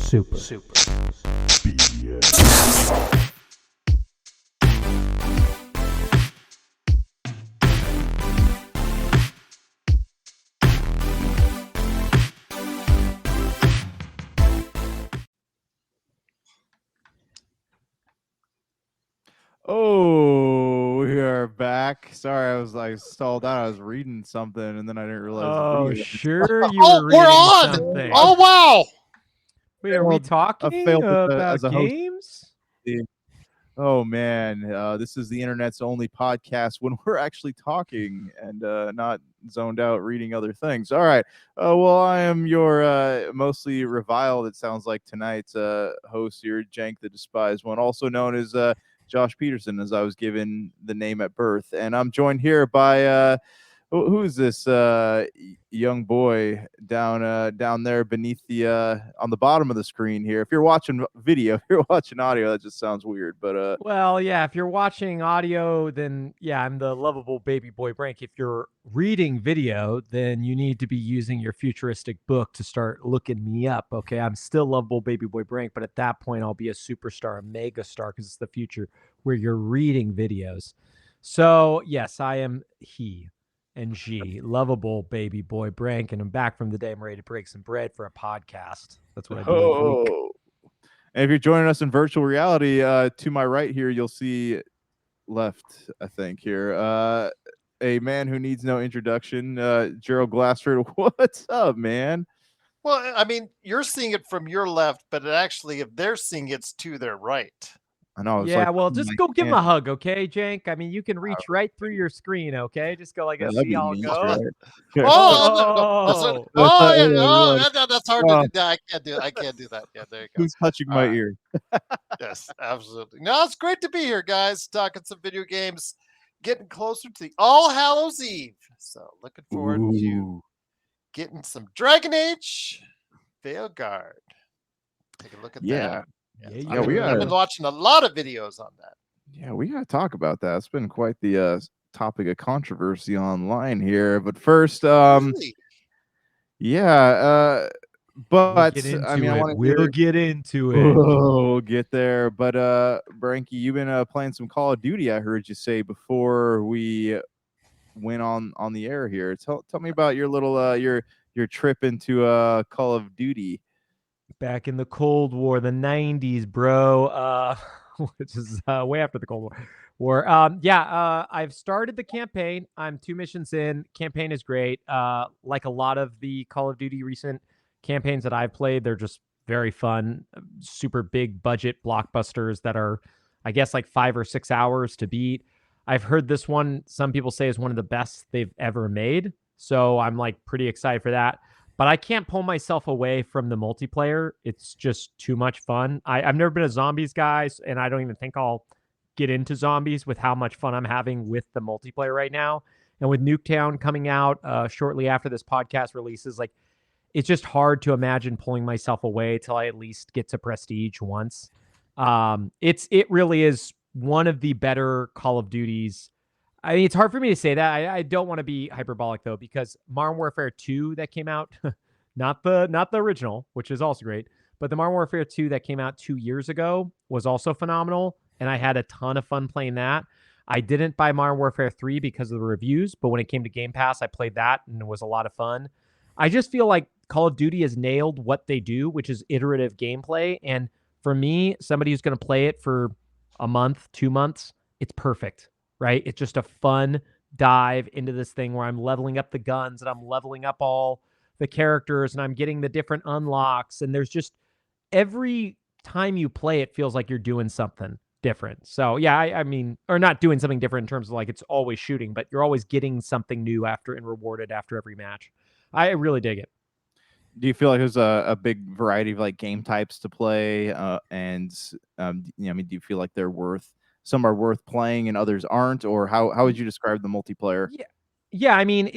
Super BS. Oh, we are back. Sorry, I was like stalled out. I was reading something and then I didn't realize. Oh, the video. sure, you were reading we're on! something. Oh, wow! Wait, are we I talking failed about as a host. games? Oh man, this is the internet's only podcast when we're actually talking and not zoned out reading other things. All right. Well, I am your mostly reviled, it sounds like, tonight's host here, Jank the Despised One, also known as Josh Peterson, as I was given the name at birth. And I'm joined here by who is this young boy down there beneath the on the bottom of the screen here? If you're watching video, if you're watching audio, that just sounds weird. But Well, yeah, if you're watching audio, then yeah, I'm the lovable baby boy Brank. If you're reading video, then you need to be using your futuristic book to start looking me up. Okay, I'm still lovable baby boy Brank, but at that point, I'll be a superstar, a mega star, because it's the future where you're reading videos. So yes, I am he and G, lovable baby boy Brank, and I'm back from the day I'm ready to break some bread for a podcast. That's what I do every week. And if you're joining us in virtual reality, to my right here, you'll see left, I think, here, a man who needs no introduction, Gerald Glassford. What's up, man? Well, I mean, you're seeing it from your left, but it actually, if they're seeing it's to their right. I know. It's Yeah, like, well, just go give him a hug, okay, Jank? I mean, you can reach right through your screen, okay? Just go like Yeah, this, that'd see be how it neat, goes. right? Oh, Yeah, that's hard to do. I can't do. I can't do that. Yeah, there you go. Who's touching my ear? Yes, absolutely. No, it's great to be here, guys. Talking some video games, getting closer to the All Hallows Eve. So looking forward to getting some Dragon Age Veilguard. Take a look at that. Yeah, I've been watching a lot of videos on that. Yeah, we gotta talk about that. It's been quite the topic of controversy online here. But first, Really? yeah, but we'll get into it. We'll get there. But Branky, you've been playing some Call of Duty. I heard you say before we went on the air here. Tell me about your little your trip into Call of Duty. Back in the Cold War, the 90s, bro, which is way after the Cold War. I've started the campaign. I'm 2 missions in. Campaign is great. Like a lot of the Call of Duty recent campaigns that I've played, they're just very fun, super big budget blockbusters that are, I guess, like 5 or 6 hours to beat. I've heard this one, some people say, is one of the best they've ever made. So I'm like pretty excited for that. But I can't pull myself away from the multiplayer. It's just too much fun. I've never been a zombies guy, and I don't even think I'll get into zombies with how much fun I'm having with the multiplayer right now. And with Nuketown coming out shortly after this podcast releases, like, it's just hard to imagine pulling myself away till I at least get to Prestige once. It really is one of the better Call of Duties. I mean, it's hard for me to say that. I don't want to be hyperbolic, though, because Modern Warfare 2 that came out, not the original, which is also great, but the Modern Warfare 2 that came out 2 years ago was also phenomenal, and I had a ton of fun playing that. I didn't buy Modern Warfare 3 because of the reviews, but when it came to Game Pass, I played that, and it was a lot of fun. I just feel like Call of Duty has nailed what they do, which is iterative gameplay, and for me, somebody who's going to play it for a month, 2 months, it's perfect. Right? It's just a fun dive into this thing where I'm leveling up the guns and I'm leveling up all the characters and I'm getting the different unlocks. And there's just every time you play, it feels like you're doing something different. So yeah, I mean, or not doing something different in terms of like it's always shooting, but you're always getting something new after and rewarded after every match. I really dig it. Do you feel like there's a big variety of like game types to play? I mean, do you feel like some are worth playing and others aren't, or how would you describe the multiplayer? Yeah. I mean,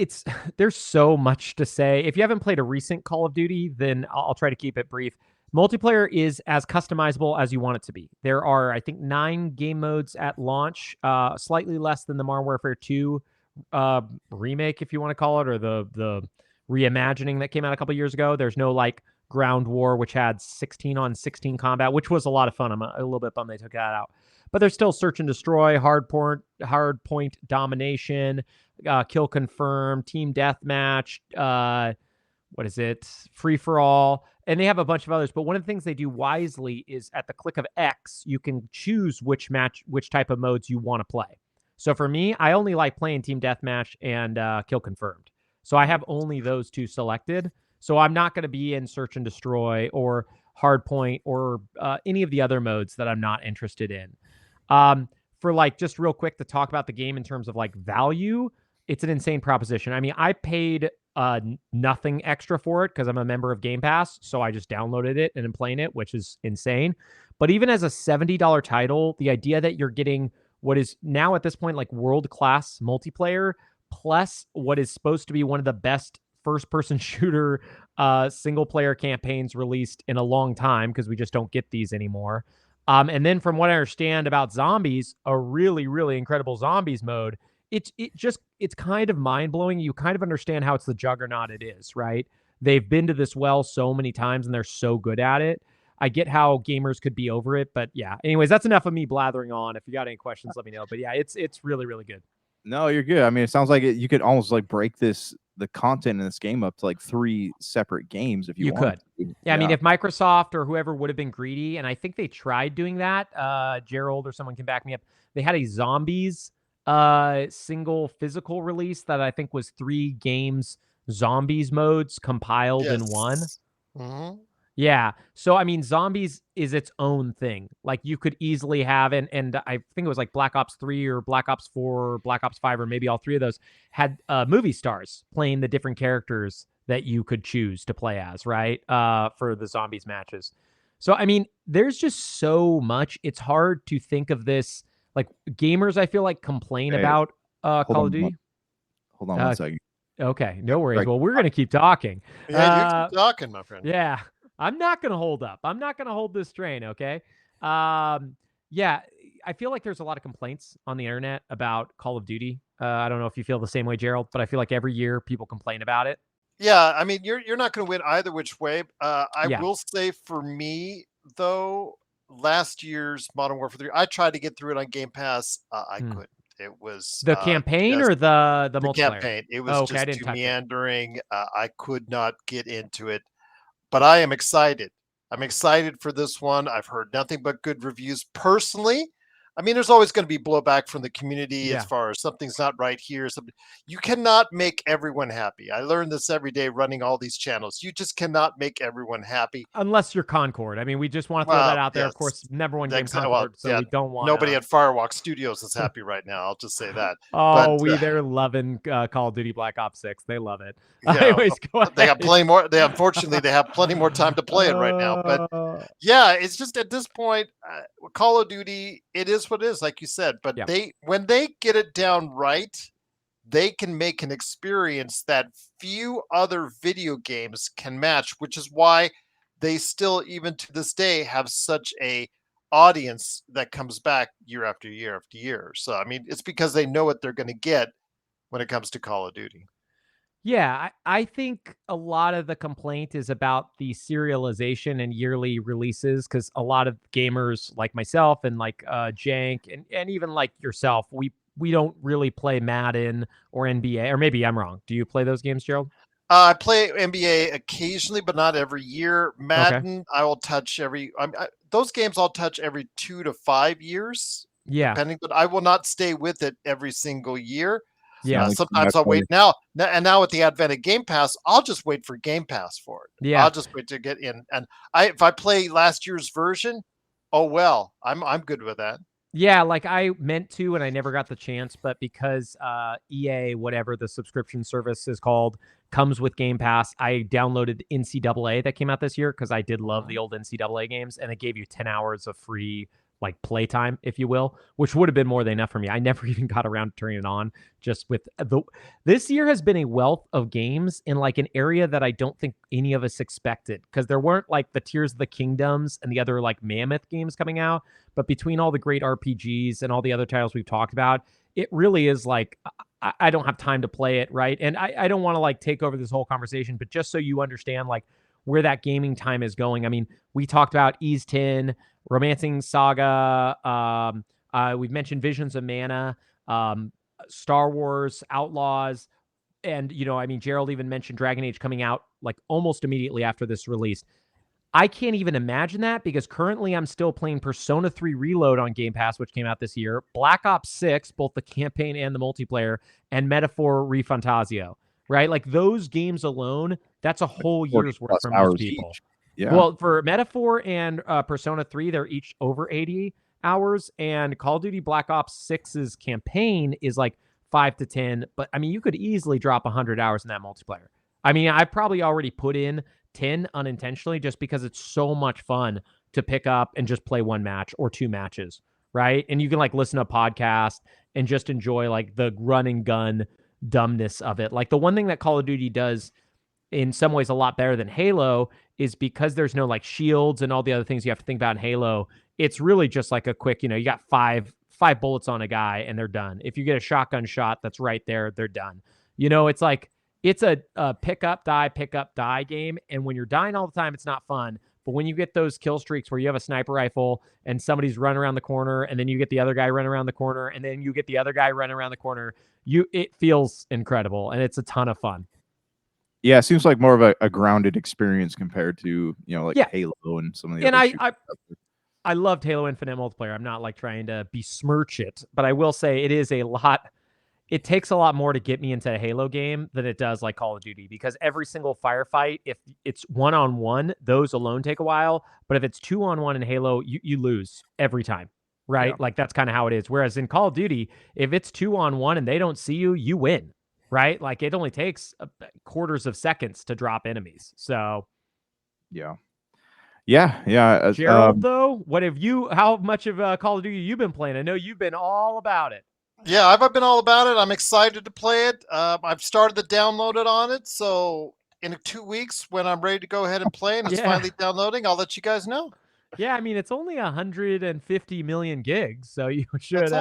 there's so much to say. If you haven't played a recent Call of Duty, then I'll try to keep it brief. Multiplayer is as customizable as you want it to be. There are, I think, 9 game modes at launch, slightly less than the Modern Warfare 2 remake, if you want to call it, or the reimagining that came out a couple years ago. There's no like Ground War, which had 16 on 16 combat, which was a lot of fun. I'm a little bit bummed they took that out. But there's still search and destroy, hard point domination, kill confirm, team deathmatch, what is it? Free for all. And they have a bunch of others. But one of the things they do wisely is at the click of X, you can choose which type of modes you want to play. So for me, I only like playing team deathmatch and kill confirmed. So I have only those two selected. So I'm not going to be in search and destroy or hardpoint or any of the other modes that I'm not interested in. For like just real quick to talk about the game in terms of like value, it's an insane proposition. I mean, I paid nothing extra for it because I'm a member of Game Pass, so I just downloaded it and am playing it, which is insane. But even as a $70 title, the idea that you're getting what is now at this point like world-class multiplayer plus what is supposed to be one of the best first-person shooter single-player campaigns released in a long time, because we just don't get these anymore. And then from what I understand about zombies, a really, really incredible zombies mode. It's kind of mind-blowing. You kind of understand how it's the juggernaut it is, right? They've been to this well so many times and they're so good at it. I get how gamers could be over it, but yeah. Anyways, that's enough of me blathering on. If you got any questions, let me know. But yeah, it's really, really good. No, you're good. I mean, it sounds like you could almost like break the content in this game up to like 3 separate games if you could. Yeah, I mean, if Microsoft or whoever would have been greedy, and I think they tried doing that, Gerald or someone can back me up. They had a zombies single physical release that I think was 3 games zombies modes compiled in one. Mm-hmm. Yeah. So I mean, zombies is its own thing. Like you could easily have, and I think it was like Black Ops 3 or Black Ops 4 or Black Ops 5, or maybe all 3 of those had movie stars playing the different characters that you could choose to play as, right? For the zombies matches. So I mean, there's just so much. It's hard to think of this. Like gamers, I feel like complain about Call of Duty. Hold on one second. Okay, no worries. Right. Well, we're gonna keep talking. Yeah, you keep talking, my friend. Yeah, I'm not gonna hold up. I'm not gonna hold this train. Okay. Yeah, I feel like there's a lot of complaints on the internet about Call of Duty. I don't know if you feel the same way, Gerald, but I feel like every year people complain about it. Yeah, I mean, you're not going to win either which way. I will say for me though, last year's Modern Warfare 3, I tried to get through it on Game Pass. I couldn't. It was the campaign or the multiplayer? Campaign. It was just too meandering. I could not get into it, but I am excited. I'm excited for this one. I've heard nothing but good reviews personally. I mean, there's always going to be blowback from the community as far as something's not right here. You cannot make everyone happy. I learn this every day running all these channels. You just cannot make everyone happy. Unless you're Concord. I mean, we just want to throw that out there. Of course, never won game Concord, so we don't want nobody at Firewalk Studios is happy right now. I'll just say that. Oh, they're loving Call of Duty Black Ops 6. They love it. Yeah, anyways, go ahead. They have plenty more. Unfortunately, they have plenty more time to play it right now. But yeah, it's just at this point, Call of Duty, it is what it is, like you said. But when they get it down right, they can make an experience that few other video games can match, which is why they still, even to this day, have such a audience that comes back year after year after year. So, I mean, it's because they know what they're going to get when it comes to Call of Duty. Yeah, I think a lot of the complaint is about the serialization and yearly releases, because a lot of gamers like myself and like Jank and even like yourself, we don't really play Madden or NBA, or maybe I'm wrong. Do you play those games, Gerald? I play NBA occasionally, but not every year. Madden, I will touch those games I'll touch every 2 to 5 years. Yeah. Depending, but I will not stay with it every single year. Yeah. Sometimes I'll wait now with the advent of Game Pass, I'll just wait for Game Pass for it. Yeah. I'll just wait to get in. And if I play last year's version, oh well, I'm good with that. Yeah, like I meant to, and I never got the chance, but because EA, whatever the subscription service is called, comes with Game Pass, I downloaded NCAA that came out this year because I did love the old NCAA games, and it gave you 10 hours of free like playtime, if you will, which would have been more than enough for me. I never even got around to turning it on. Just with this year has been a wealth of games in like an area that I don't think any of us expected, because there weren't like the Tears of the Kingdoms and the other like mammoth games coming out. But between all the great RPGs and all the other titles we've talked about, it really is like, I don't have time to play it, right? And I don't want to like take over this whole conversation, but just so you understand, like where that gaming time is going. I mean, we talked about Ease 10, Romancing Saga. We've mentioned Visions of Mana, Star Wars Outlaws. And, I mean, Gerald even mentioned Dragon Age coming out like almost immediately after this release. I can't even imagine that because currently I'm still playing Persona 3 Reload on Game Pass, which came out this year, Black Ops 6, both the campaign and the multiplayer, and Metaphor ReFantazio, right? Like those games alone, that's a whole 40 year's worth plus for most hours people. each. Yeah. Well, for Metaphor and Persona 3, they're each over 80 hours, and Call of Duty Black Ops 6's campaign is like 5 to 10, but I mean, you could easily drop 100 hours in that multiplayer. I mean, I probably already put in 10 unintentionally just because it's so much fun to pick up and just play one match or two matches, right? And you can like listen to a podcast and just enjoy like the run and gun dumbness of it. Like the one thing that Call of Duty does in some ways a lot better than Halo is because there's no like shields and all the other things you have to think about in Halo. It's really just like a quick, you got five bullets on a guy and they're done. If you get a shotgun shot that's right there, they're done. It's like it's a pick up, die game. And when you're dying all the time, it's not fun. But when you get those kill streaks where you have a sniper rifle and somebody's running around the corner and then you get the other guy running around the corner and then you get the other guy running around the corner, it feels incredible and it's a ton of fun. Yeah, it seems like more of a grounded experience compared to, like Halo and some of the other shooters. I loved Halo Infinite multiplayer. I'm not like trying to besmirch it, but I will say it is a lot. It takes a lot more to get me into a Halo game than it does like Call of Duty because every single firefight, if it's 1-on-1, those alone take a while. But if it's 2-on-1 in Halo, you lose every time, right? Yeah. Like that's kind of how it is. Whereas in Call of Duty, if it's 2-on-1 and they don't see you, you win, right? Like it only takes quarters of seconds to drop enemies. So, yeah. Gerald, though, how much of Call of Duty you've been playing? I know you've been all about it. Yeah, I've been all about it. I'm excited to play it. I've started to download it on it. So in 2 weeks, when I'm ready to go ahead and play and it's finally downloading, I'll let you guys know. Yeah, I mean, it's only 150 million gigs, so you should.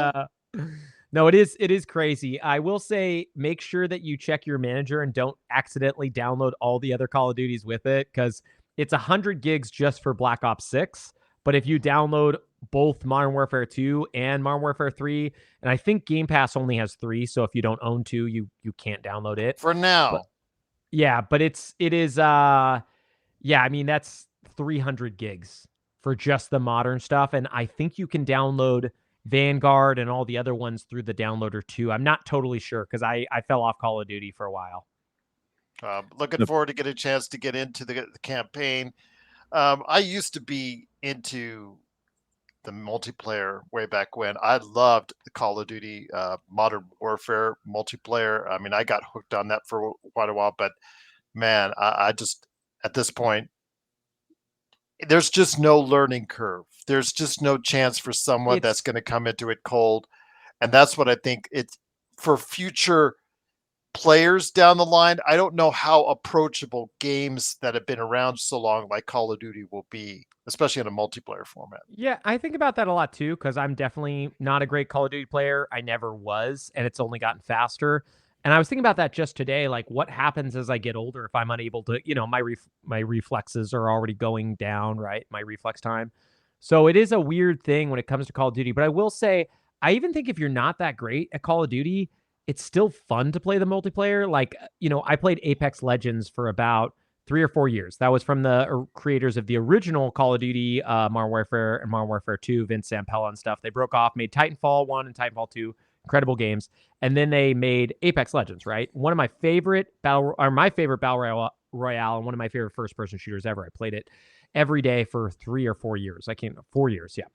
No, it is crazy. I will say, make sure that you check your manager and don't accidentally download all the other Call of Duties with it because it's 100 gigs just for Black Ops 6. But if you download both Modern Warfare 2 and Modern Warfare 3, and I think Game Pass only has 3, so if you don't own 2, you can't download it for now. But it is I mean that's 300 gigs for just the modern stuff, and I think you can download Veilguard and all the other ones through the downloader too. I'm not totally sure because I fell off Call of Duty for a while. Looking forward to get a chance to get into the campaign. I used to be into the multiplayer way back when. I loved the Call of Duty Modern Warfare multiplayer. I mean, I got hooked on that for quite a while, but man, I just, at this point, there's just no learning curve. There's just no chance for someone that's going to come into it cold. And that's what I think it's for future players down the line. I don't know how approachable games that have been around so long like Call of Duty will be, especially in a multiplayer format. Yeah, I think about that a lot too because I'm definitely not a great Call of Duty player. I never was, and it's only gotten faster. And I was thinking about that just today, like what happens as I get older if I'm unable to, my reflexes are already going down, right? My reflex time. So it is a weird thing when it comes to Call of Duty. But I will say, I even think if you're not that great at Call of Duty, it's still fun to play the multiplayer. Like, I played Apex Legends for about 3 or 4 years. That was from the creators of the original Call of Duty, Modern Warfare and Modern Warfare 2, Vince Zampella and stuff. They broke off, made Titanfall 1 and Titanfall 2. Incredible games. And then they made Apex Legends, right? One of my favorite battle royale and one of my favorite first-person shooters ever. I played it every day for 3 or 4 years. 4 years, yeah.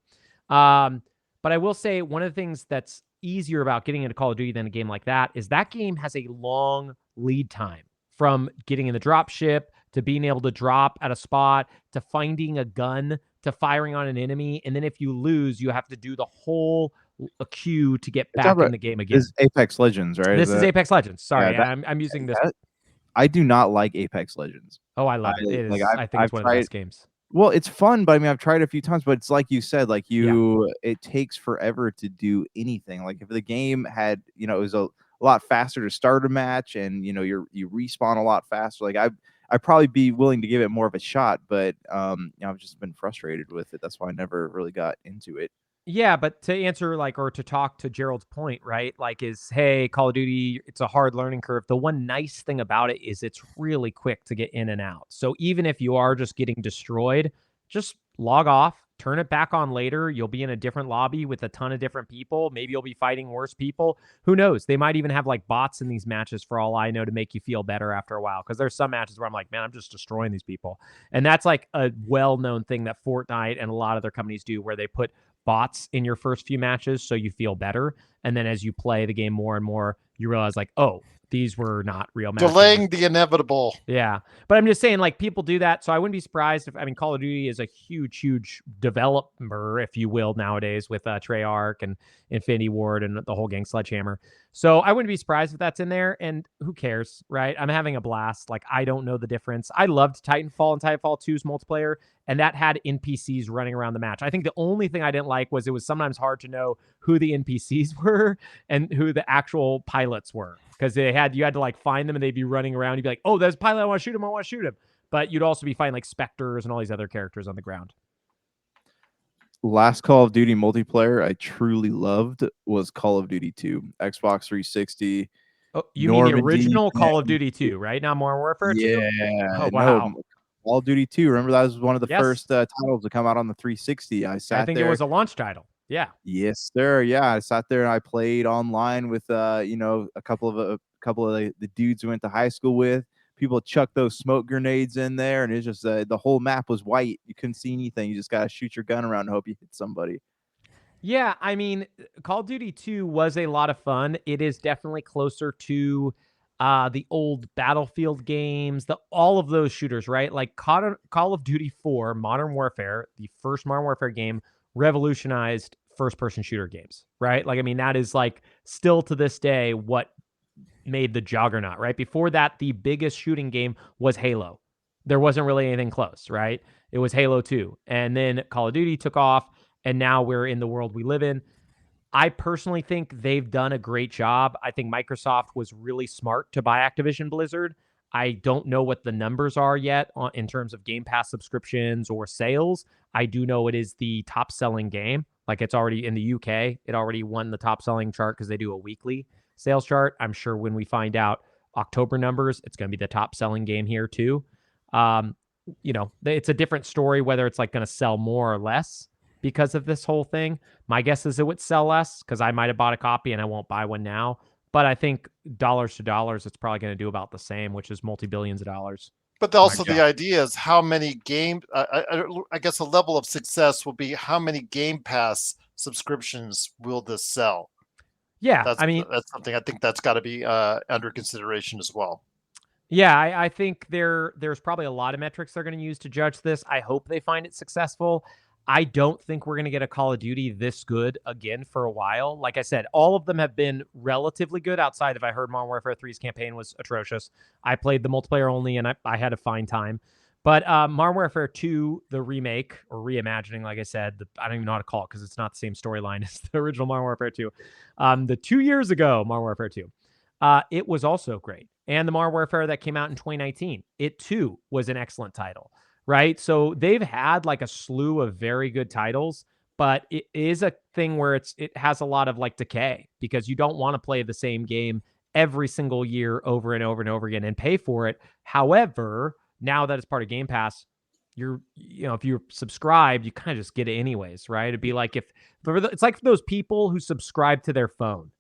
But I will say one of the things that's easier about getting into Call of Duty than a game like that is that game has a long lead time from getting in the drop ship to being able to drop at a spot to finding a gun to firing on an enemy. And then if you lose, you have to do the whole queue to get back in the game again. This is Apex Legends, right? This is Apex Legends. Sorry, yeah, I'm using this. I do not like Apex Legends. Oh, I love it. It is. I think it's one of the best games. Well, it's fun, but I mean, I've tried it a few times, but it's like you said, like it takes forever to do anything. Like if the game had, it was a lot faster to start a match and, you respawn a lot faster. Like I'd probably be willing to give it more of a shot, but I've just been frustrated with it. That's why I never really got into it. Yeah, but to answer or to talk to Gerald's point, right? Hey, Call of Duty, it's a hard learning curve. The one nice thing about it is it's really quick to get in and out. So even if you are just getting destroyed, just log off, turn it back on later. You'll be in a different lobby with a ton of different people. Maybe you'll be fighting worse people. Who knows? They might even have bots in these matches for all I know to make you feel better after a while. Because there's some matches where I'm like, man, I'm just destroying these people. And that's a well-known thing that Fortnite and a lot of their companies do, where they put bots in your first few matches so you feel better, and then as you play the game more and more, you realize oh, these were not real matches. Delaying the inevitable. Yeah, but I'm just saying, people do that, so I wouldn't be surprised if, Call of Duty is a huge developer, if you will, nowadays with Treyarch and Infinity Ward and the whole gang, Sledgehammer. So I wouldn't be surprised if that's in there, and who cares, right? I'm having a blast. I don't know the difference. I loved Titanfall and Titanfall 2's multiplayer, and that had NPCs running around the match. I think the only thing I didn't like was it was sometimes hard to know who the NPCs were and who the actual pilots were, because you had to find them and they'd be running around. You'd be like, oh, there's a pilot, I want to shoot him. But you'd also be finding specters and all these other characters on the ground. Last Call of Duty multiplayer I truly loved was Call of Duty 2, Xbox 360. Oh, you mean the original Call of Duty 2, right? Not Modern Warfare 2? Yeah. Oh, wow. No, Call of Duty 2. Remember, that was one of the Yes. first titles to come out on the 360. I think it was a launch title. Yeah. Yes, sir. Yeah, I sat there and I played online with a couple of the dudes who went to high school with. People chucked those smoke grenades in there, and it's just the whole map was white. You couldn't see anything. You just gotta shoot your gun around and hope you hit somebody. Yeah, Call of Duty 2 was a lot of fun. It is definitely closer to the old Battlefield games, all of those shooters, right? Call of Duty 4, Modern Warfare, the first Modern Warfare game, revolutionized first-person shooter games, right? That is still to this day what made the juggernaut, right? Before that, the biggest shooting game was Halo. There wasn't really anything close, right? It was Halo 2. And then Call of Duty took off, and now we're in the world we live in. I personally think they've done a great job. I think Microsoft was really smart to buy Activision Blizzard. I don't know what the numbers are yet in terms of Game Pass subscriptions or sales. I do know it is the top-selling game. It's already in the UK. It already won the top-selling chart because they do a weekly sales chart. I'm sure when we find out October numbers, it's going to be the top-selling game here too. It's a different story whether it's going to sell more or less because of this whole thing. My guess is it would sell less because I might have bought a copy and I won't buy one now. But I think dollars to dollars, it's probably going to do about the same, which is multi-billions of dollars. But also the idea is how many games, I guess a level of success will be how many Game Pass subscriptions will this sell? Yeah, that's something I think that's got to be under consideration as well. Yeah, I think there's probably a lot of metrics they're going to use to judge this. I hope they find it successful. I don't think we're going to get a Call of Duty this good again for a while. Like I said, all of them have been relatively good outside of I heard Modern Warfare 3's campaign was atrocious. I played the multiplayer only, and I had a fine time. But Modern Warfare 2, the remake, or reimagining, like I said, I don't even know how to call it because it's not the same storyline as the original Modern Warfare 2. The 2 years ago Modern Warfare 2, it was also great. And the Modern Warfare that came out in 2019, it too was an excellent title. Right. So they've had a slew of very good titles, but it is a thing where it has a lot of decay because you don't want to play the same game every single year over and over and over again and pay for it. However, now that it's part of Game Pass, if you're subscribed, you kind of just get it anyways. Right. It'd be it's like those people who subscribe to their phone.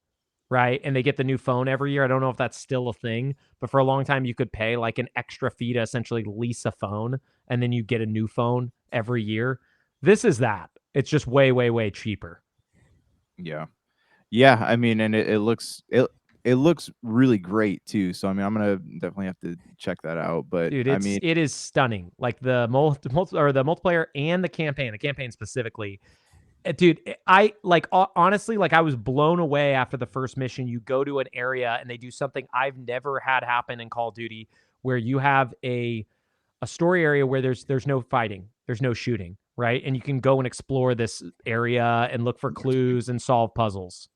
Right. And they get the new phone every year. I don't know if that's still a thing, but for a long time, you could pay an extra fee to essentially lease a phone, and then you get a new phone every year. This is that. It's just way, way, way cheaper. Yeah. Yeah. And it looks really great too. So, I'm going to definitely have to check that out. But dude, it is stunning. The multiplayer and the campaign specifically. Dude, I honestly, I was blown away after the first mission. You go to an area and they do something I've never had happen in Call of Duty, where you have a story area where there's no fighting, there's no shooting, right? And you can go and explore this area and look for clues and solve puzzles.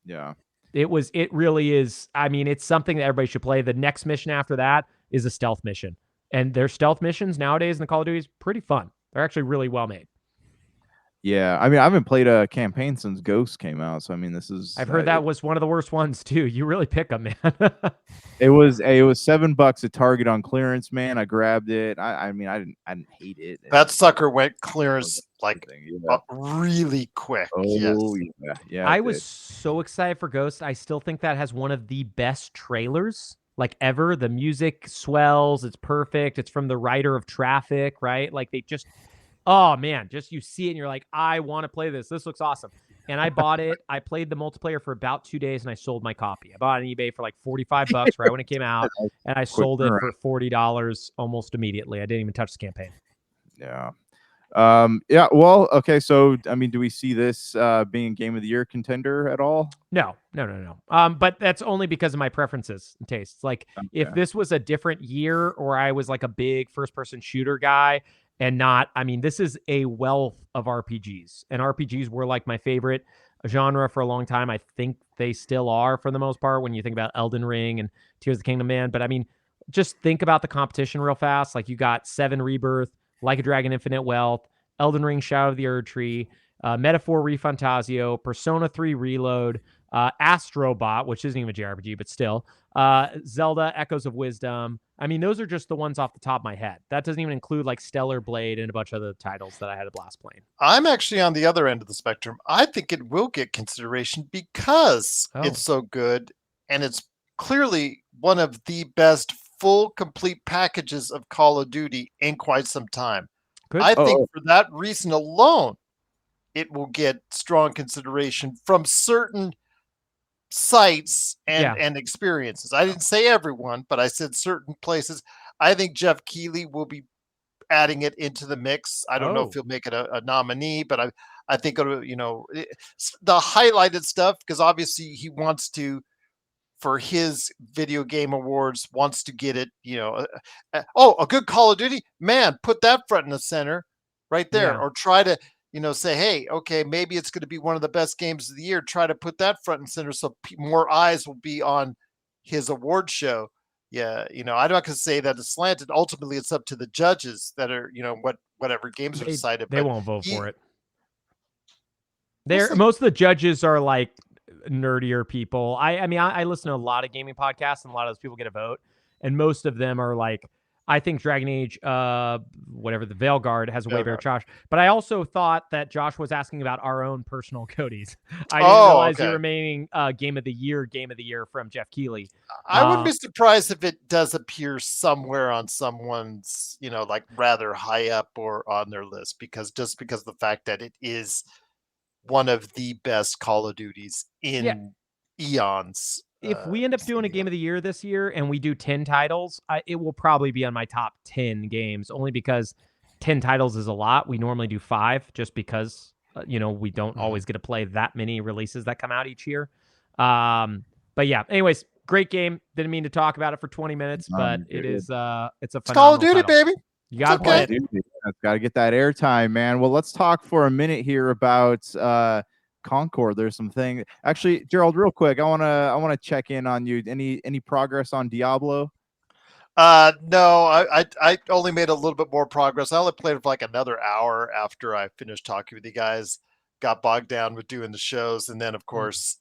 Yeah. It really is. It's something that everybody should play. The next mission after that is a stealth mission. And their stealth missions nowadays in the Call of Duty is pretty fun. They're actually really well made. Yeah, I mean, I haven't played a campaign since Ghost came out, so I mean, this is. I've heard that was one of the worst ones too. You really pick them, man. It was $7 at Target on clearance, man. I grabbed it. I mean, I didn't hate it. That sucker went clearance like yeah. really quick. Oh Yes. yeah. I was so excited for Ghost. I still think that has one of the best trailers like ever. The music swells. It's perfect. It's from the writer of Traffic, right? Like they just, oh man, just you see it and you're like, I want to play this. This looks awesome. And I bought it. I played the multiplayer for about 2 days and I sold my copy. I bought it on eBay for like $45 right when it came out, and I sold it for $40 almost immediately. I didn't even touch the campaign. Yeah. Yeah, well, okay, so I mean, do we see this being Game of the Year contender at all? No. But that's only because of my preferences and tastes. Like if this was a different year, or I was like a big first-person shooter guy and not, I mean, this is a wealth of RPGs, and RPGs were like my favorite genre for a long time. I think they still are for the most part when you think about Elden Ring and Tears of the Kingdom, man. But I mean, just think about the competition real fast. Like you got 7 Rebirth, Like a Dragon Infinite Wealth, Elden Ring Shadow of the Erd Tree, Metaphor Refantasio, Persona 3 Reload, Astrobot, which isn't even a JRPG, but still, Zelda Echoes of Wisdom. I mean, those are just the ones off the top of my head. That doesn't even include like Stellar Blade and a bunch of other titles that I had a blast playing. I'm actually on the other end of the spectrum. I think it will get consideration because it's so good, and it's clearly one of the best full complete packages of Call of Duty in quite some time. Good. I think for that reason alone, it will get strong consideration from certain sites and experiences. I didn't say everyone, but I said certain places. I think Jeff Keighley will be adding it into the mix. I don't know if he'll make it a nominee, but I think it'll, the highlighted stuff, because obviously he wants to, for his video game awards, wants to get it, a good Call of Duty, man, put that front and center right there, or try to, say, hey, okay, maybe it's going to be one of the best games of the year. Try to put that front and center so more eyes will be on his award show. Yeah, I'm not going to say that it's slanted. Ultimately, it's up to the judges that are, whatever games are decided. They won't vote for it. We'll see. Most of the judges are like nerdier people. I mean, I listen to a lot of gaming podcasts, and a lot of those people get a vote, and most of them are like, I think Dragon Age, whatever, the Veilguard has a way better Josh. But I also thought that Josh was asking about our own personal Cody's. I didn't realize your remaining Game of the Year from Jeff Keighley. I wouldn't be surprised if it does appear somewhere on someone's, like rather high up or on their list, because of the fact that it is one of the best Call of Duties in eons. If we end up doing a Game of the Year this year and we do 10 titles, it will probably be on my top 10 games, only because 10 titles is a lot. We normally do 5 just because, we don't always get to play that many releases that come out each year. But yeah, anyways, great game. Didn't mean to talk about it for 20 minutes, but it is, it's a phenomenal Call of Duty, title. baby. You got to play it. Got to get that airtime, man. Well, let's talk for a minute here about Concord. There's some things. Actually, Gerald, real quick, I wanna check in on you. Any progress on Diablo? No, I only made a little bit more progress. I only played for like another hour after I finished talking with you guys. Got bogged down with doing the shows, and then of course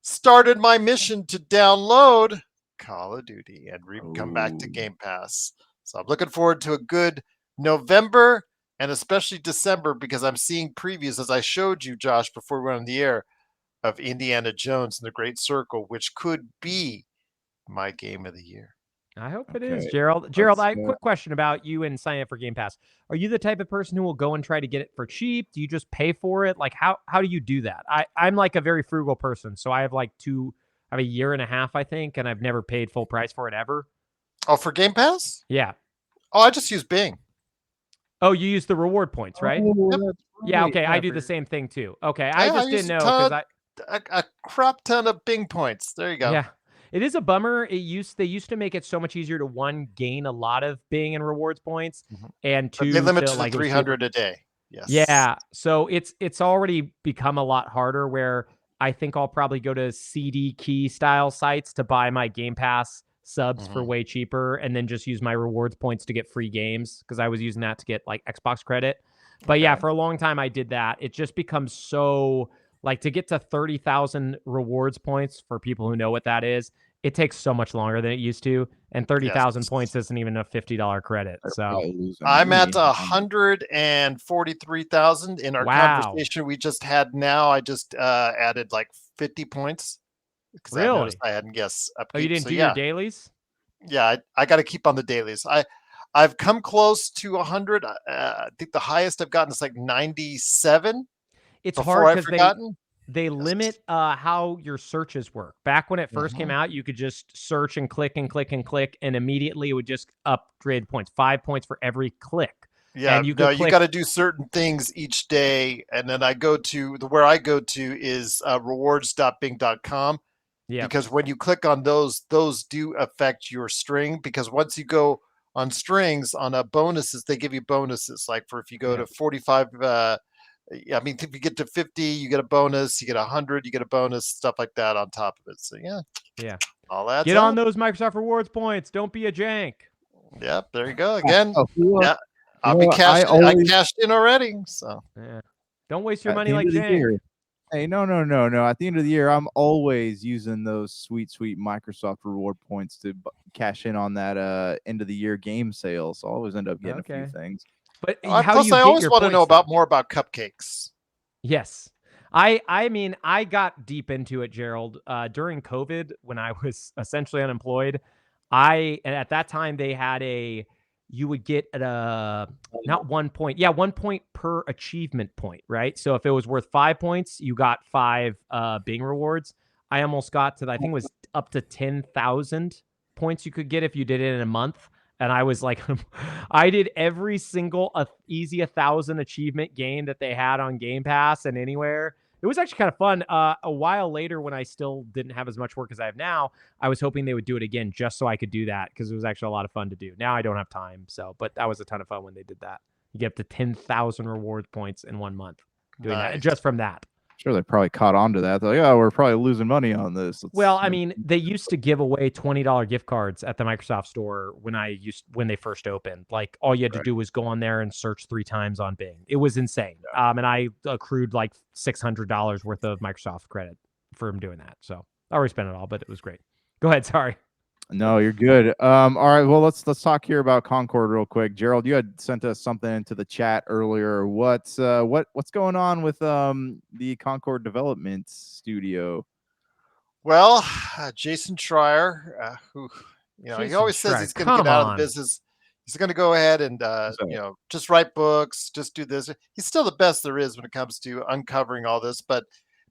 started my mission to download Call of Duty and come back to Game Pass. So I'm looking forward to a good November and especially December, because I'm seeing previews, as I showed you, Josh, before we went on the air, of Indiana Jones and the Great Circle, which could be my game of the year. I hope it is, Gerald. Gerald, quick question about you and signing up for Game Pass. Are you the type of person who will go and try to get it for cheap? Do you just pay for it? Like, how do you do that? I'm like a very frugal person, so I have like a year and a half, I think, and I've never paid full price for it ever. Oh, for Game Pass? Yeah. Oh, I just use Bing. Oh, you use the reward points, right? Yep. Yeah, okay. I do the same thing too. Okay, I just didn't know because a crap ton of Bing points. There you go. Yeah, it is a bummer. They used to make it so much easier to, one, gain a lot of Bing and rewards points, and two, they limit to like 300 a day. Yes. Yeah, so it's already become a lot harder. Where I think I'll probably go to CD key style sites to buy my Game Pass subs for way cheaper, and then just use my rewards points to get free games because I was using that to get like Xbox credit. But yeah, for a long time I did that. It just becomes so like to get to 30,000 rewards points for people who know what that is. It takes so much longer than it used to, and 30,000 points isn't even a $50 credit. So I'm at 143,000 in our conversation we just had. Now I just added like 50 points because I noticed I hadn't guessed upkeep. Oh, you didn't do your dailies? Yeah, I got to keep on the dailies. I've come close to 100. I think the highest I've gotten is like 97. It's hard because they limit how your searches work. Back when it first came out, you could just search and click and click and click, and immediately it would just upgrade points. 5 points for every click. Yeah, and you got to do certain things each day, and then I go to where I go to is rewards.bing.com. Yeah, because when you click on those do affect your string. Because once you go on strings on bonuses, they give you bonuses. Like for if you go to 45. I mean, if you get to 50, you get a bonus. You get 100, you get a bonus. Stuff like that on top of it. So yeah, all that. Get on those Microsoft rewards points. Don't be a jank. Yep, there you go again. Yeah, I cashed in already. So yeah, don't waste your money like jank. Hey, no. At the end of the year, I'm always using those sweet Microsoft reward points to cash in on that end of the year game sale. So I always end up getting a few things. But plus, I always want to know more about cupcakes. Yes. I mean, I got deep into it, Gerald, during COVID when I was essentially unemployed. At that time, they had you would get not 1 point. Yeah, 1 point per achievement point, right? So if it was worth 5 points, you got 5 Bing rewards. I almost got to, I think it was up to 10,000 points you could get if you did it in a month. And I was like, I did every single easy 1,000 achievement game that they had on Game Pass and anywhere. It was actually kind of fun. A while later, when I still didn't have as much work as I have now, I was hoping they would do it again just so I could do that because it was actually a lot of fun to do. Now I don't have time, but that was a ton of fun when they did that. You get up to 10,000 reward points in 1 month doing that, just from that. Sure, they probably caught on to that. They're like, oh, we're probably losing money on this. Well, I mean, they used to give away $20 gift cards at the Microsoft Store when they first opened. Like, all you had to do was go on there and search 3 times on Bing. It was insane. And I accrued like $600 worth of Microsoft credit from doing that. So I already spent it all, but it was great. Go ahead. Sorry. No, you're good. All right. Well, let's talk here about Concord real quick. Gerald, you had sent us something into the chat earlier. What's going on with the Concord development studio? Well, Jason Schreier, who he always says he's going to get out of the business. He's going to go ahead and just write books, just do this. He's still the best there is when it comes to uncovering all this. But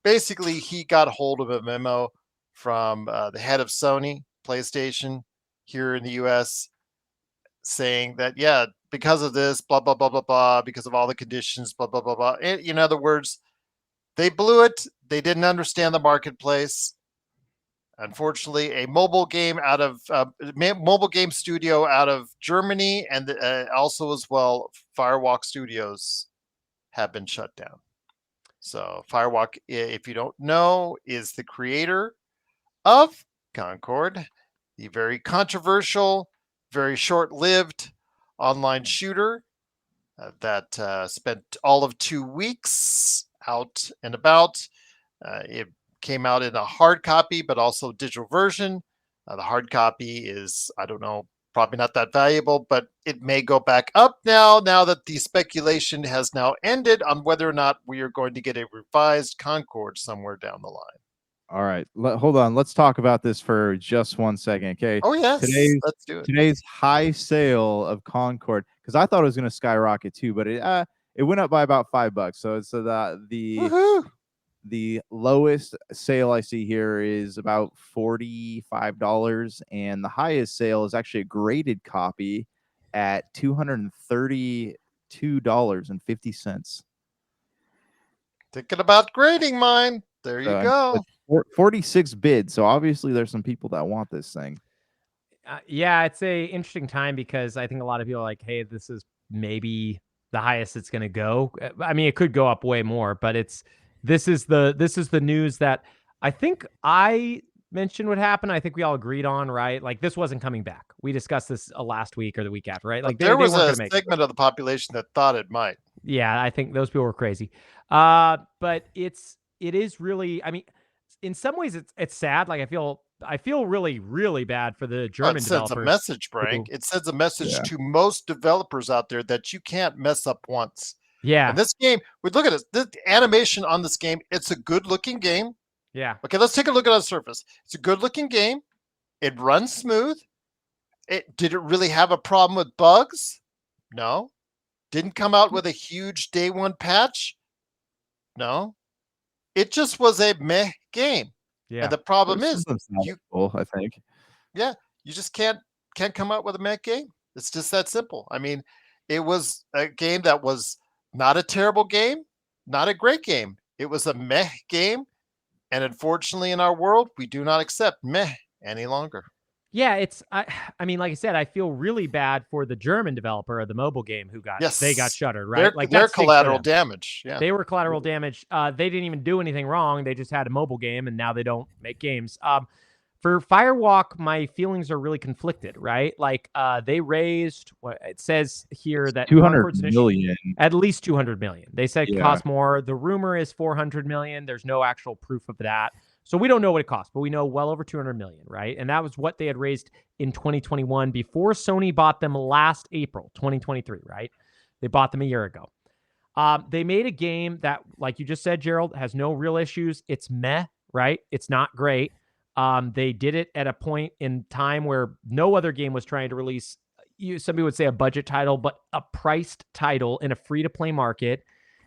basically, he got hold of a memo from the head of Sony PlayStation here in the US saying that, because of this, blah, blah, blah, blah, blah, because of all the conditions, blah, blah, blah, blah. In other words, they blew it. They didn't understand the marketplace. Unfortunately, a mobile game studio out of Germany and also as well, Firewalk Studios have been shut down. So Firewalk, if you don't know, is the creator of Concord, the very controversial, very short-lived online shooter that spent all of 2 weeks out and about. It came out in a hard copy, but also digital version. The hard copy is, I don't know, probably not that valuable, but it may go back up now that the speculation has now ended on whether or not we are going to get a revised Concord somewhere down the line. All right, hold on. Let's talk about this for just 1 second, okay? Oh yes, let's do it. Today's high sale of Concord, because I thought it was going to skyrocket too, but it went up by about $5. So it's the lowest sale I see here is about $45, and the highest sale is actually a graded copy at $232.50. Thinking about grading mine. There you go. 46 bids. So obviously there's some people that want this thing. Yeah, it's a interesting time because I think a lot of people are like, hey, this is maybe the highest it's going to go. I mean, it could go up way more, but this is the news that I think I mentioned would happen. I think we all agreed on, right? Like this wasn't coming back. We discussed this last week or the week after, right? Like There they was weren't a going to make it. segment of the population that thought it might. Yeah, I think those people were crazy. But it is really, I mean, in some ways it's sad. Like I feel really bad for the Well, German it sends a developers. message, who- Brank. It sends a message Yeah. to most developers out there that you can't mess up once. Yeah, And this game, we look at it. The animation on this game, it's a good-looking game. yeah. Okay, let's take a look at the surface. It's a good-looking game. It runs smooth. Did it really have a problem with bugs? No. Didn't come out with a huge day one patch? No. It just was a meh game. Yeah. And the problem There's is, something you salvageable, I think. yeah, you just can't come out with a meh game. It's just that simple. I mean, it was a game that was not a terrible game, not a great game. It was a meh game, and unfortunately, in our world, we do not accept meh any longer. Yeah, I mean, like I said, I feel really bad for the German developer of the mobile game who got Yes, they got shuttered, right? They're, Like they're that stinks for collateral them. damage. Yeah, They were collateral damage. They didn't even do anything wrong. They just had a mobile game, and now they don't make games. For Firewalk, my feelings are really conflicted, right? Like they raised what it says here that 200 Concord's initial- million. at least 200 million. They said it Yeah. cost more. The rumor is 400 million. There's no actual proof of that. So we don't know what it cost, but we know well over 200 million, right? And that was what they had raised in 2021 before Sony bought them last April 2023, right? They bought them a year ago. They made a game that, like you just said, Gerald, has no real issues. It's meh, right? It's not great. They did it at a point in time where no other game was trying to release, somebody would say a budget title, but a priced title in a free-to-play market.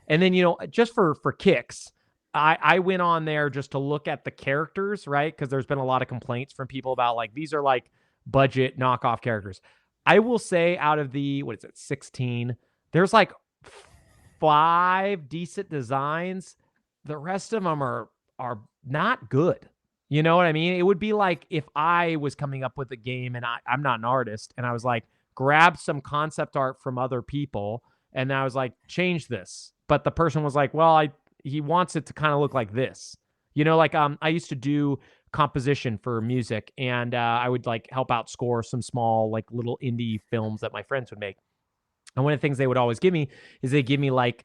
And then, just for kicks, I went on there just to look at the characters, right? Because there's been a lot of complaints from people about like, these are like budget knockoff characters. I will say out of the, 16, there's like 5 decent designs. The rest of them are not good. You know what I mean? It would be like if I was coming up with a game and I'm not an artist and I was like, grab some concept art from other people. And I was like, change this. But the person was like, well, he wants it to kind of look like this. Like I used to do composition for music and I would like help out score some small like little indie films that my friends would make. And one of the things they would always give me is they give me like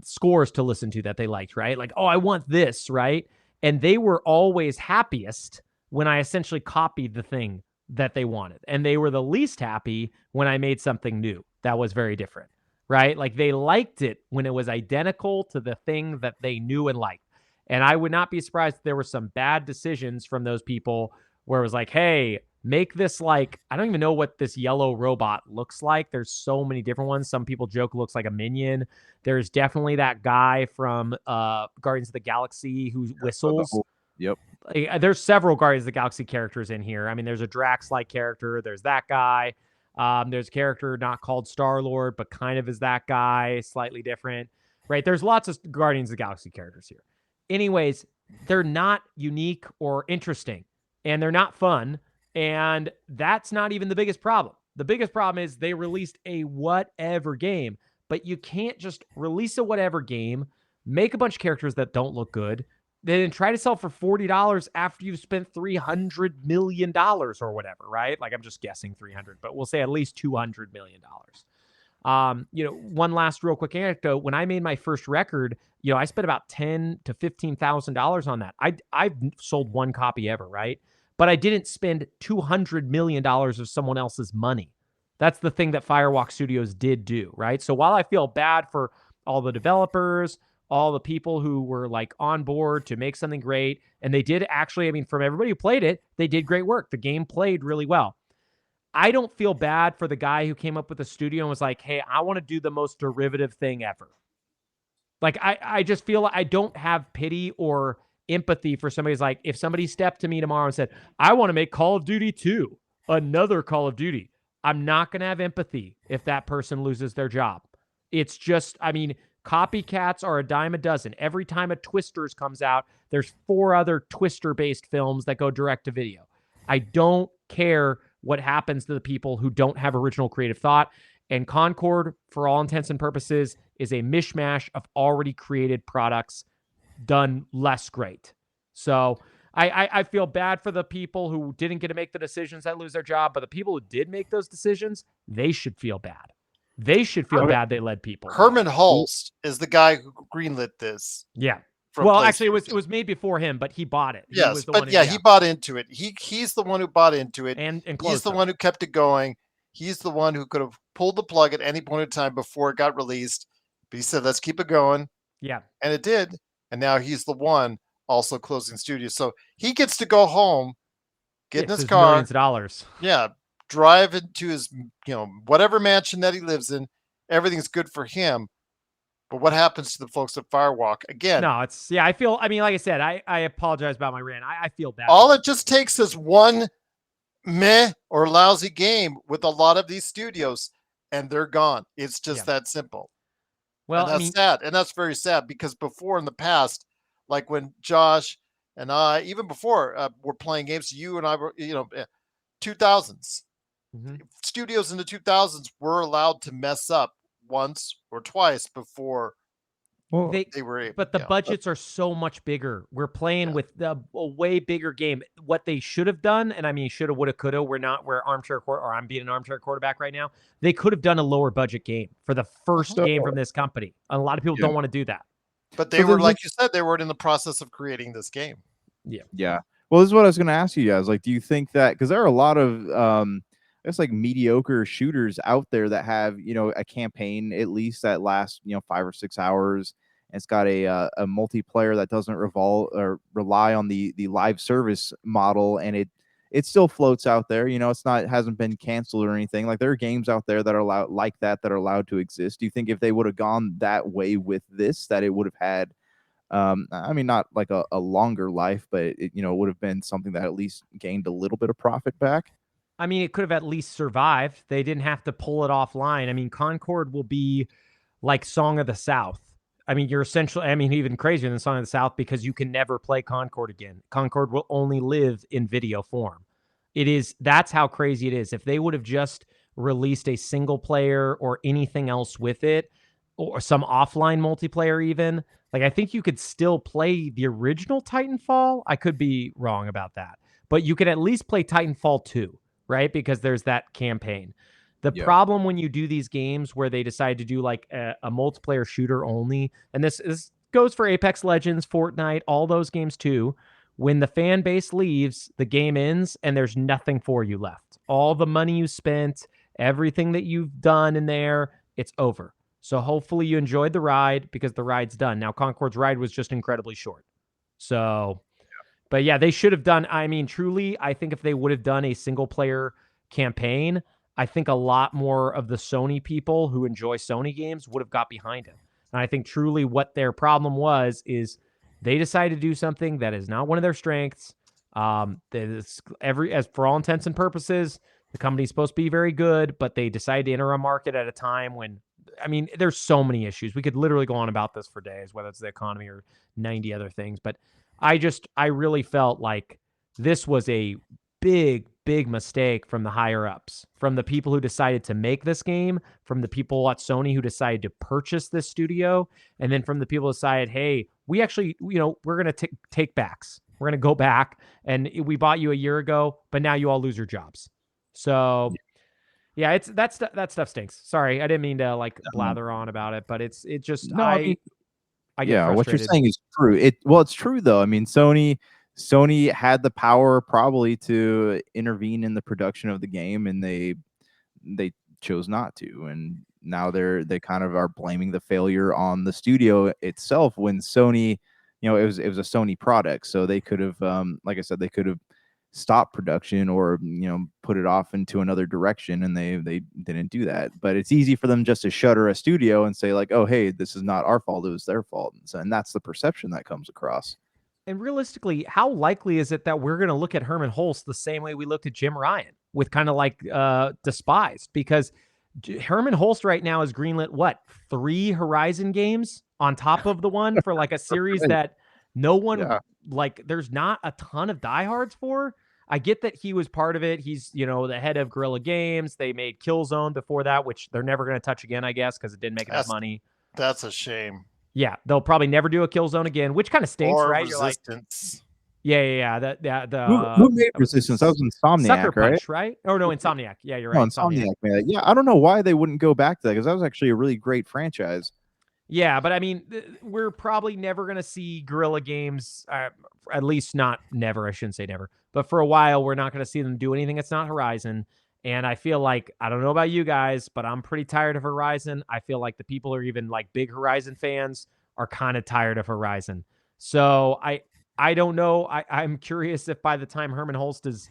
scores to listen to that they liked, right? Like, oh, I want this, right? And they were always happiest when I essentially copied the thing that they wanted. And they were the least happy when I made something new that was very different, right? Like they liked it when it was identical to the thing that they knew and liked. And I would not be surprised if there were some bad decisions from those people where it was like, hey, make this like, I don't even know what this yellow robot looks like. There's so many different ones. Some people joke it looks like a minion. There's definitely that guy from Guardians of the Galaxy who whistles. Yep. There's several Guardians of the Galaxy characters in here. I mean, there's a Drax-like character. There's that guy. There's a character not called Star-Lord, but kind of is that guy, slightly different, right? There's lots of Guardians of the Galaxy characters here. Anyways, they're not unique or interesting, and they're not fun, and that's not even the biggest problem. The biggest problem is they released a whatever game, but you can't just release a whatever game, make a bunch of characters that don't look good, then try to sell for $40 after you've spent $300 million or whatever, right? Like I'm just guessing 300, but we'll say at least $200 million. One last real quick anecdote. When I made my first record, I spent about $10,000 to $15,000 on that. I've sold one copy ever, right? But I didn't spend $200 million of someone else's money. That's the thing that Firewalk Studios did do, right? So while I feel bad for all the developers, all the people who were like on board to make something great, and they did actually, I mean, from everybody who played it, they did great work. The game played really well. I don't feel bad for the guy who came up with the studio and was like, hey, I want to do the most derivative thing ever. Like, I just feel like I don't have pity or empathy for somebody who's like, if somebody stepped to me tomorrow and said, I want to make Call of Duty 2, another Call of Duty, I'm not going to have empathy if that person loses their job. It's just, I mean, copycats are a dime a dozen. Every time a Twisters comes out, there's 4 other Twister-based films that go direct to video. I don't care what happens to the people who don't have original creative thought. And Concord, for all intents and purposes, is a mishmash of already created products done less great. So I feel bad for the people who didn't get to make the decisions that lose their job, but the people who did make those decisions, they should feel bad. They should feel bad they led people there. Herman Hulst is the guy who greenlit this. Yeah. From Well, actually, it PlayStation. was made before him, but he bought it. He Yes, was the but one who, yeah, he bought into it. He's the one who bought into it. and He's closed the them. one who kept it going. He's the one who could have pulled the plug at any point in time before it got released. But he said, "Let's keep it going," Yeah. and it did. And now he's the one also closing studios. So he gets to go home, get in his car, millions of dollars. yeah, drive into his whatever mansion that he lives in. Everything's good for him. But what happens to the folks at Firewalk? Again, No, it's I feel. I mean, like I said, I apologize about my rant. I feel bad. all it just takes is one meh or lousy game with a lot of these studios, and they're gone. It's just that simple. Well, and that's sad, and that's very sad because before in the past, like when Josh and I, even before, were playing games, you and I were, 2000s. Studios in the 2000s were allowed to mess up once or twice before they were able. But the budgets are so much bigger. We're playing with a way bigger game. What they should have done, and I mean, shoulda, woulda, coulda. We're armchair or I'm being an armchair quarterback right now. They could have done a lower budget game for the first game from this company. A lot of people don't want to do that. But they were, like you said, they were in the process of creating this game. Yeah. Yeah. Well, this is what I was going to ask you guys. Like, do you think that, because there are a lot of, I guess, like mediocre shooters out there that have, a campaign at least that lasts, 5 or 6 hours. And it's got a multiplayer that doesn't revolve or rely on the live service model, and it still floats out there. Hasn't been canceled or anything. Like, there are games out there that are allowed like that are allowed to exist. Do you think if they would have gone that way with this, that it would have had, I mean, not like a longer life, but it would have been something that at least gained a little bit of profit back? I mean, it could have at least survived. They didn't have to pull it offline. I mean, Concord will be like Song of the South. I mean, you're essentially, even crazier than Song of the South because you can never play Concord again. Concord will only live in video form. That's how crazy it is. If they would have just released a single player or anything else with it, or some offline multiplayer even, like, I think you could still play the original Titanfall. I could be wrong about that, but you could at least play Titanfall 2, right? Because there's that campaign. The problem when you do these games where they decide to do like a multiplayer shooter only, and this goes for Apex Legends, Fortnite, all those games too, when the fan base leaves, the game ends and there's nothing for you left. All the money you spent, everything that you've done in there, it's over. So hopefully you enjoyed the ride because the ride's done. Now, Concord's ride was just incredibly short. So, but yeah, they should have done, truly, I think if they would have done a single player campaign, I think a lot more of the Sony people who enjoy Sony games would have got behind it. And I think truly what their problem is they decided to do something that is not one of their strengths. As for all intents and purposes, the company's supposed to be very good, but they decided to enter a market at a time when, there's so many issues. We could literally go on about this for days, whether it's the economy or 90 other things. But I really felt like this was a big mistake from the higher ups, from the people who decided to make this game, from the people at Sony who decided to purchase this studio, and then from the people who decided, hey, we actually, we're going to take backs. We're going to go back, and we bought you a year ago, but now you all lose your jobs. So yeah, that stuff stinks. Sorry, I didn't mean to blather on about it, but it just I get frustrated. What you're saying is true. It's true though. Sony had the power probably to intervene in the production of the game, and they chose not to. And now they kind of are blaming the failure on the studio itself when Sony, it was a Sony product, so they could have, like I said, they could have stopped production or put it off into another direction, and they didn't do that. But it's easy for them just to shutter a studio and say like, oh hey, this is not our fault, it was their fault. And that's the perception that comes across. And realistically, how likely is it that we're going to look at Herman Hulst the same way we looked at Jim Ryan, with kind of despised? Because Herman Hulst right now is greenlit, 3 Horizon games on top of the one for like a series that no one, there's not a ton of diehards for. I get that he was part of it. He's, the head of Guerrilla Games. They made Killzone before that, which they're never going to touch again, I guess, because it didn't make enough money. That's a shame. Yeah, they'll probably never do a Killzone again, which kind of stinks, or right? Resistance. Yeah. The Who made that was Resistance? That was Sucker Insomniac, right? Punch, right? Oh no, Insomniac. Yeah, you're No, right. Insomniac. Insomniac made that. Yeah, I don't know why they wouldn't go back to that, because that was actually a really great franchise. Yeah, but I mean, we're probably never going to see Guerrilla Games, at least not never. I shouldn't say never, but for a while, we're not going to see them do anything that's not Horizon. And I feel like, I don't know about you guys, but I'm pretty tired of Horizon. I feel like the people who are even like big Horizon fans are kind of tired of Horizon. So I don't know. I'm curious if by the time Herman Holst is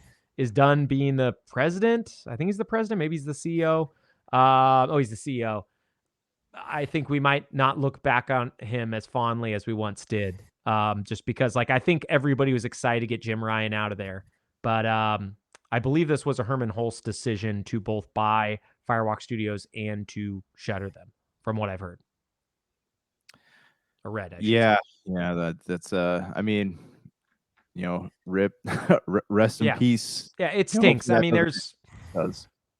done being the president, I think he's the president, maybe he's the CEO. He's the CEO. I think we might not look back on him as fondly as we once did. Just because, like, I think everybody was excited to get Jim Ryan out of there. But I believe this was a Herman Holst decision to both buy Firewalk Studios and to shutter them, from what I've heard. Or read, I should say. Yeah, that's I mean, rip rest in peace. Yeah, it stinks. I mean, does.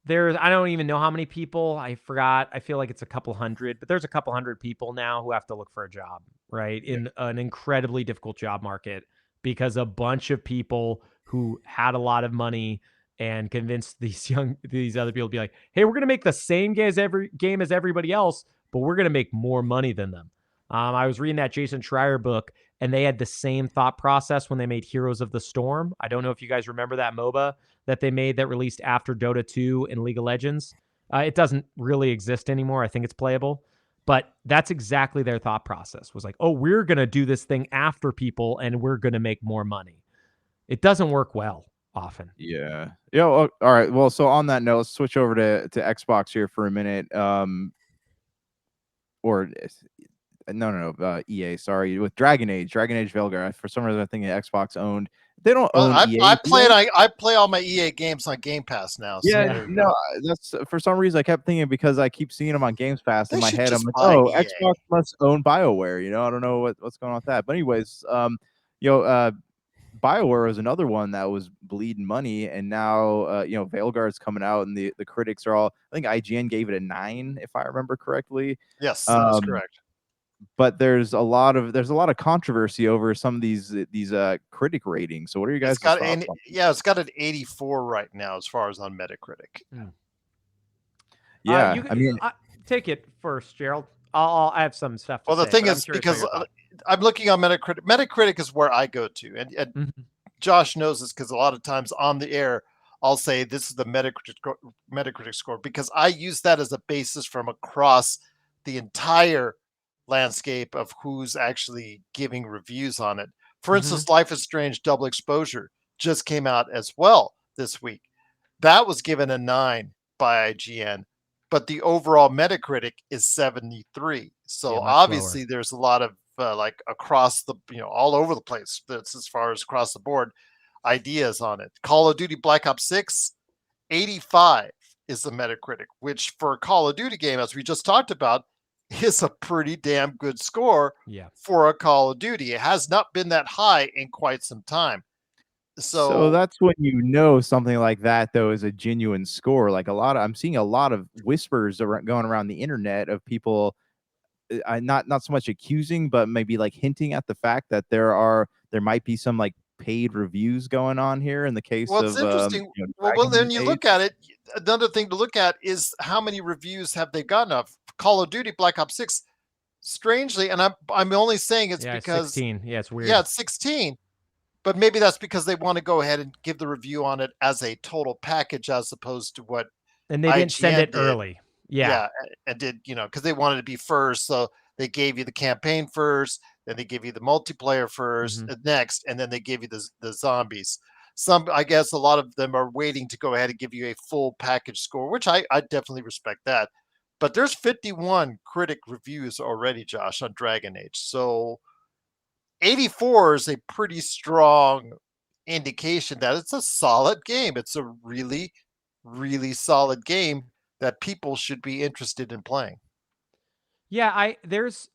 I don't even know how many people. I forgot. I feel like it's a couple hundred, but there's a couple hundred people now who have to look for a job, right? In an incredibly difficult job market, because a bunch of people who had a lot of money and convinced these other people to be like, hey, we're going to make the same game as everybody else, but we're going to make more money than them. I was reading that Jason Schreier book, and they had the same thought process when they made Heroes of the Storm. I don't know if you guys remember that MOBA that they made that released after Dota 2 and League of Legends. It doesn't really exist anymore. I think it's playable. But that's exactly their thought process, was like, oh, we're going to do this thing after people and we're going to make more money. It doesn't work well often. Yeah. All right. Well, so on that note, let's switch over to Xbox here for a minute. EA, sorry, with Dragon Age Veilguard. For some reason, I think Xbox owned. They don't own EA. I play all my EA games on Game Pass now. So that's for some reason I kept thinking, because I keep seeing them on Games Pass in my head. I'm like, oh, EA. Xbox must own BioWare. I don't know what's going on with that. But anyways, BioWare was another one that was bleeding money, and now Veilguard's coming out, and the critics are all. I think IGN gave it a 9, if I remember correctly. Yes, that's correct. But there's a lot of controversy over some of these critic ratings. So what are you guys' thoughts on? It's got an 84 right now as far as on Metacritic. Yeah, I mean, take it first, Gerald. I have some stuff to say. Well, the thing is, because I'm looking on Metacritic. Metacritic is where I go to, and Josh knows this, because a lot of times on the air I'll say this is the Metacritic score, because I use that as a basis from across the entire landscape of who's actually giving reviews on it. For instance, Life is Strange Double Exposure just came out as well this week. That was given a 9 by IGN, but the overall Metacritic is 73. So obviously there's a lot of like across the, all over the place. That's as far as across the board ideas on it. Call of Duty Black Ops 6, 85 is the Metacritic, which for a Call of Duty game, as we just talked about, is a pretty damn good score for a Call of Duty. It has not been that high in quite some time. So that's when something like that, though, is a genuine score. Like I'm seeing a lot of whispers going around the internet of people, not so much accusing, but maybe like hinting at the fact that there might be some like paid reviews going on here in the case of. It's interesting. Well, then you look at it. Another thing to look at is how many reviews have they gotten of Call of Duty Black Ops 6. Strangely, and I'm only saying it's because 16. Yeah, it's weird. Yeah, it's 16. But maybe that's because they want to go ahead and give the review on it as a total package, as opposed to what. And they didn't send it early. Yeah, and did because they wanted to be first, so they gave you the campaign first, then they give you the multiplayer first, next, and then they give you the zombies. I guess a lot of them are waiting to go ahead and give you a full package score, which I definitely respect that. But there's 51 critic reviews already, Josh, on Dragon Age. So 84 is a pretty strong indication that it's a solid game. It's a really, really solid game that people should be interested in playing. Yeah, there's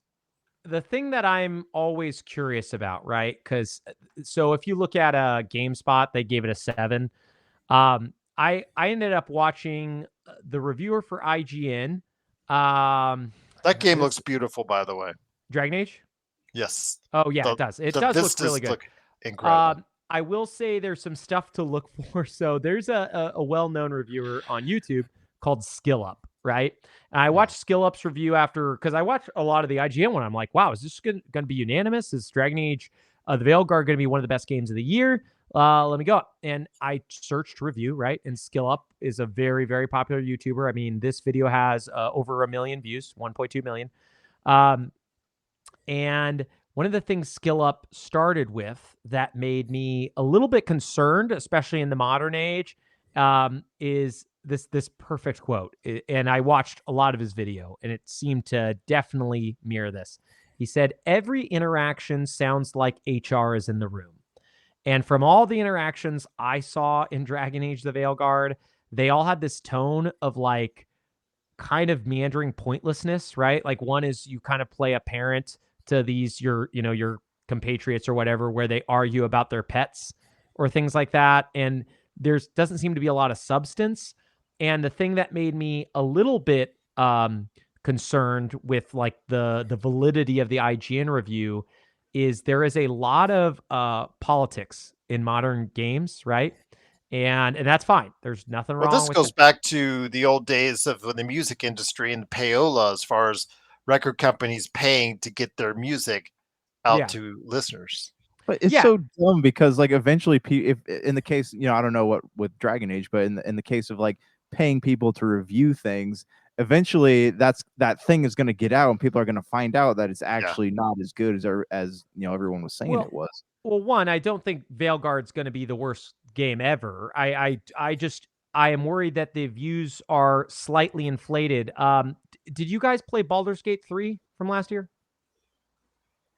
the thing that I'm always curious about, right? Because so if you look at GameSpot, they gave it a 7. I ended up watching the reviewer for IGN. That game looks beautiful, by the way. Dragon Age? Yes. Oh yeah, it does. It does look really good. Look incredible. I will say there's some stuff to look for. So there's a well-known reviewer on YouTube called Skill Up, right? And I watched Skill Up's review after, because I watched a lot of the IGN one. I'm like, wow, is this going to be unanimous? Is Dragon Age the Veilguard going to be one of the best games of the year? Let me go. And I searched review, right? And Skill Up is a very, very popular YouTuber. I mean, this video has over 1 million views, 1.2 million. And one of the things Skill Up started with that made me a little bit concerned, especially in the modern age, is this perfect quote. And I watched a lot of his video, and it seemed to definitely mirror this. He said, "Every interaction sounds like HR is in the room." And from all the interactions I saw in Dragon Age the Veilguard, they all had this tone of like kind of meandering pointlessness, right? Like one is you kind of play a parent to these your compatriots or whatever, where they argue about their pets or things like that, and there's doesn't seem to be a lot of substance. And the thing that made me a little bit concerned with like the validity of the IGN review is there is a lot of politics in modern games, right? And that's fine. There's nothing Well, wrong this with goes it. back to the old days of the music industry and payola, as far as record companies paying to get their music out Yeah. to listeners. But it's Yeah. so dumb because like eventually, if in the case, I don't know what with Dragon Age, but in the case of like paying people to review things, eventually that thing is going to get out, and people are going to find out that it's actually not as good as everyone was saying it was. Well, one, I don't think Veilguard's going to be the worst game ever. I am worried that the views are slightly inflated. Did you guys play Baldur's Gate 3 from last year?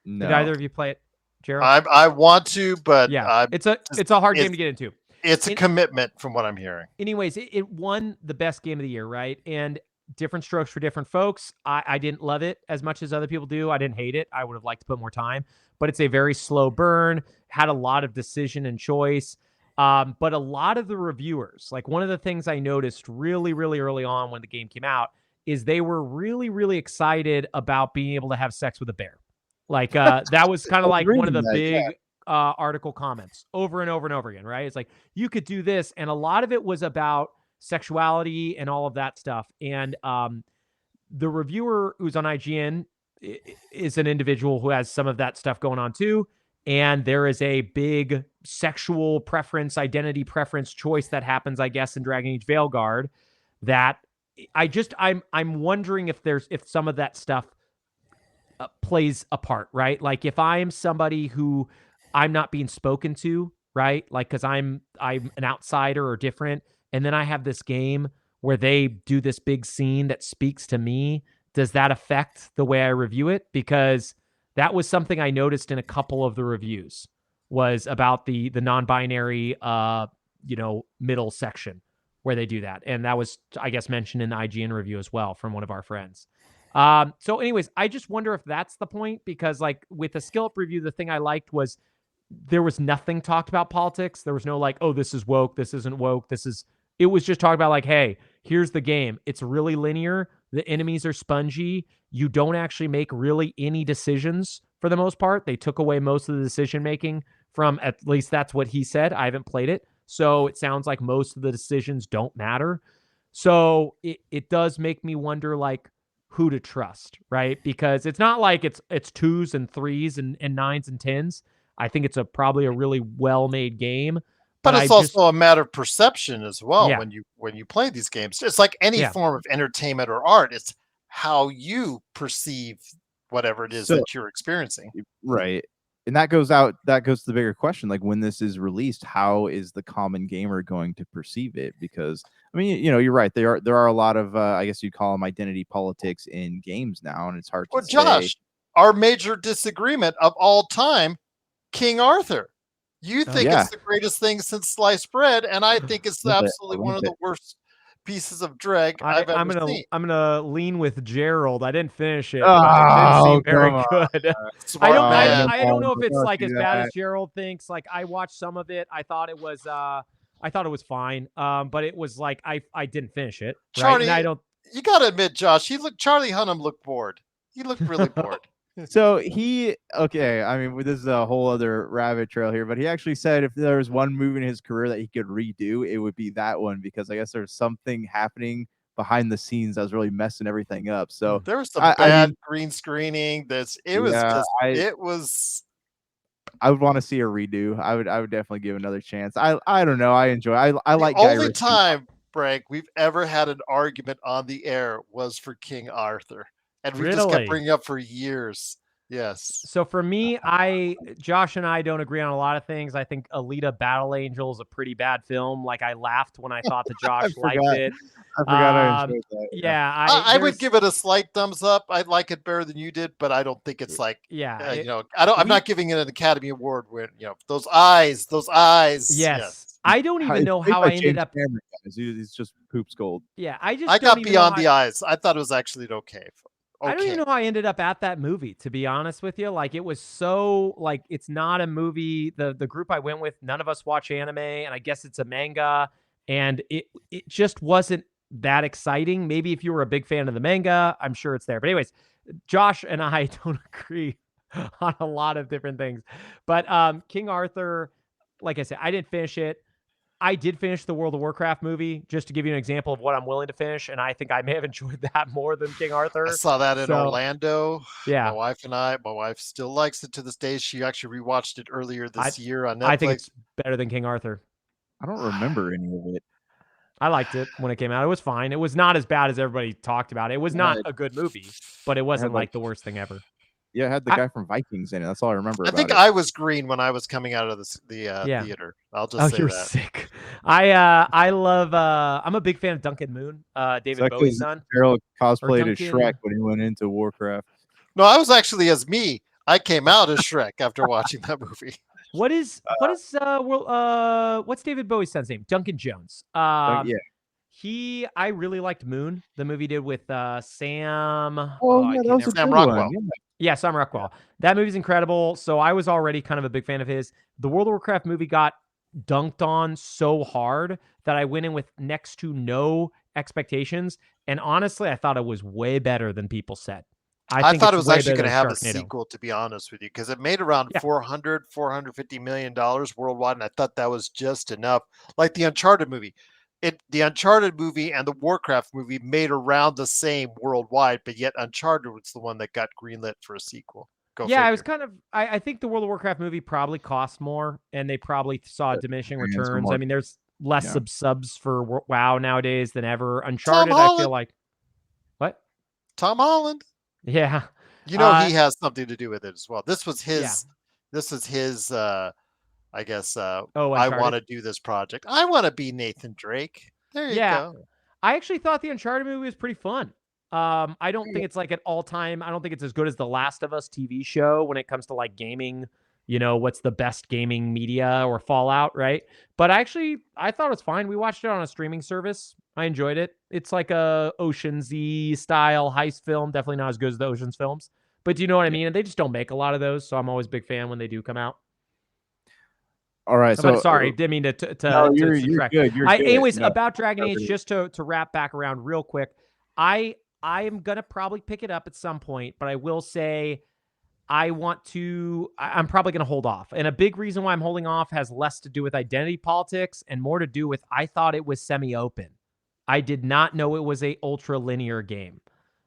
No, Did either of you play it, Gerald? I want to, but Yeah, it's a hard game to get into. It's a commitment from what I'm hearing. Anyways, it won the best game of the year, right? And different strokes for different folks. I didn't love it as much as other people do. I didn't hate it. I would have liked to put more time, but it's a very slow burn, had a lot of decision and choice. But a lot of the reviewers, like one of the things I noticed really, really early on when the game came out is they were really, really excited about being able to have sex with a bear. Like that was kind of like one of the big article comments over and over and over again, right? It's like, you could do this. And a lot of it was about sexuality and all of that stuff. And the reviewer who's on IGN is an individual who has some of that stuff going on too. And there is a big sexual preference, identity preference choice that happens, I guess, in Dragon Age Veilguard that I'm wondering if some of that stuff plays a part, right? Like if I'm somebody who I'm not being spoken to, right? Like, cause I'm an outsider or different. And then I have this game where they do this big scene that speaks to me. Does that affect the way I review it? Because that was something I noticed in a couple of the reviews was about the non-binary, middle section where they do that. And that was, I guess, mentioned in the IGN review as well from one of our friends. So anyways, I just wonder if that's the point, because like with the Skill Up review, the thing I liked was there was nothing talked about politics. There was no like, oh, this is woke, this isn't woke, it was just talking about like, hey, here's the game. It's really linear. The enemies are spongy. You don't actually make really any decisions for the most part. They took away most of the decision making from, at least that's what he said. I haven't played it. So it sounds like most of the decisions don't matter. So it does make me wonder like who to trust, right? Because it's not like it's 2s and 3s and 9s and 10s. I think it's probably a really well-made game. But it's also a matter of perception as well. Yeah. When you play these games, it's like any form of entertainment or art. It's how you perceive whatever it is that you're experiencing. Right. And that goes to the bigger question, like when this is released, how is the common gamer going to perceive it? Because I mean, you're right. There are a lot of I guess you'd call them identity politics in games now, and it's hard to say. Josh, our major disagreement of all time, King Arthur. You think it's the greatest thing since sliced bread, and I think it's absolutely one of the worst pieces of drag I've ever seen. I'm gonna lean with Gerald. I didn't finish it, but it didn't seem very good. I don't know if it's like as bad as Gerald thinks. Like I watched some of it. I thought it was fine. But it was like I didn't finish it. Charlie, right? And I don't. You gotta admit, Josh, Charlie Hunnam looked bored. He looked really bored. So I mean, this is a whole other rabbit trail here, but he actually said if there was one movie in his career that he could redo, it would be that one because I guess there's something happening behind the scenes that was really messing everything up. So There was some I bad mean, green screening. It was yeah, just it was. I would want to see a redo. I would definitely give another chance. I don't know. I The like Guy only Ritchie. time, Brank, we've ever had an argument on the air was for King Arthur, and we just kept Really? bringing up for years. Yes. So for me, Josh and I don't agree on a lot of things. I think Alita Battle Angel is a pretty bad film. Like, I laughed when I thought that I Josh liked forgot. it. I forgot I enjoyed that. Yeah, I would give it a slight thumbs up. I like it better than you did, but I don't think it's like yeah. I'm not giving it an Academy Award win. Those eyes. Yes. Yes. I don't even It's know played how by I ended James up. Cameron, guys. He's just poops gold. Yeah, I just I don't got even know beyond how the eyes. I thought it was actually okay. I don't even Okay. know how I ended up at that movie, to be honest with you. Like, it was so, like, it's not a movie. The group I went with, none of us watch anime, and I guess it's a manga, and it just wasn't that exciting. Maybe if you were a big fan of the manga, I'm sure it's there. But anyways, Josh and I don't agree on a lot of different things. But King Arthur, like I said, I didn't finish it. I did finish the World of Warcraft movie, just to give you an example of what I'm willing to finish, and I think I may have enjoyed that more than King I Arthur. saw that in So, Orlando. yeah, My wife still likes it to this day. She actually rewatched it earlier I this year on I think Netflix. it's better than King Arthur. I don't remember any of it. I liked it when it came out. It was fine. It was not as bad as everybody talked about. It was not It a good movie, but it had wasn't like like the worst thing ever. it had the I, guy from Vikings in it. That's all I remember I about think it. I was green when I was coming out of the yeah. theater. I'll Oh, just say you're that. sick. I love I'm a big fan of Duncan Moon, Is David that Bowie's because son. Gerald Or cosplayed as Shrek Duncan. when he went into Warcraft? No, I was actually as me. I came out as Shrek after watching that movie. What's David Bowie's son's name? Duncan Jones. Yeah. I really liked Moon, the movie he did with Sam. Oh I yeah, that can't was a never. Sam good Rockwell. one. Yeah. Yeah, Sam Rockwell. That movie's incredible. So I was already kind of a big fan of his. The World of Warcraft movie got dunked on so hard that I went in with next to no expectations. And honestly, I thought it was way better than people said. I I think thought it's it was way actually better going to than have a Sharknado. sequel, to be honest with you, because it made around Yeah. 450 million dollars worldwide, and I thought that was just enough. Like the Uncharted movie, the Uncharted movie and the Warcraft movie made around the same worldwide, but yet Uncharted was the one that got greenlit for a sequel. Go Yeah, I figure. was kind of. I think the World of Warcraft movie probably cost more, and they probably saw diminishing Fans were returns. more- I mean, there's less Yeah. subs for WoW nowadays than ever. Uncharted, I Holland. feel like. What? Tom Holland. Yeah. You know he has something to do with it as well. This was his. Yeah. This is his. I guess. Oh, I want to Uncharted. do this project. I want to be Nathan Drake. There you Yeah. go. I actually thought the Uncharted movie was pretty fun. I don't think it's like an all-time. I don't think it's as good as the Last of Us TV show when it comes to like gaming. What's the best gaming media or Fallout, right? But I thought it was fine. We watched it on a streaming service. I enjoyed it. It's like a Oceansy style heist film. Definitely not as good as the Oceans films. But do you know what I mean? And they just don't make a lot of those, so I'm always a big fan when they do come out. All right. But So sorry, didn't mean to no, you're distract. good. You're good. Anyways, No, about Dragon Age, covered it. just to wrap back around real quick, I am gonna probably pick it up at some point, but I will say I'm probably gonna hold off. And a big reason why I'm holding off has less to do with identity politics and more to do with I thought it was semi-open. I did not know it was a ultra linear game.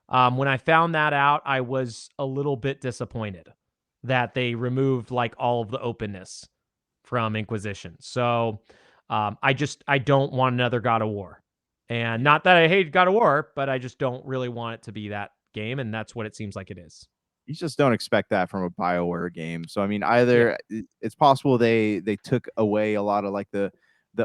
When I found that out, I was a little bit disappointed that they removed like all of the openness from Inquisition. So I don't want another God of War. And not that I hate God of War, but I just don't really want it to be that game. And that's what it seems like it is. You just don't expect that from a BioWare game. So I mean, either it's possible they took away a lot of like the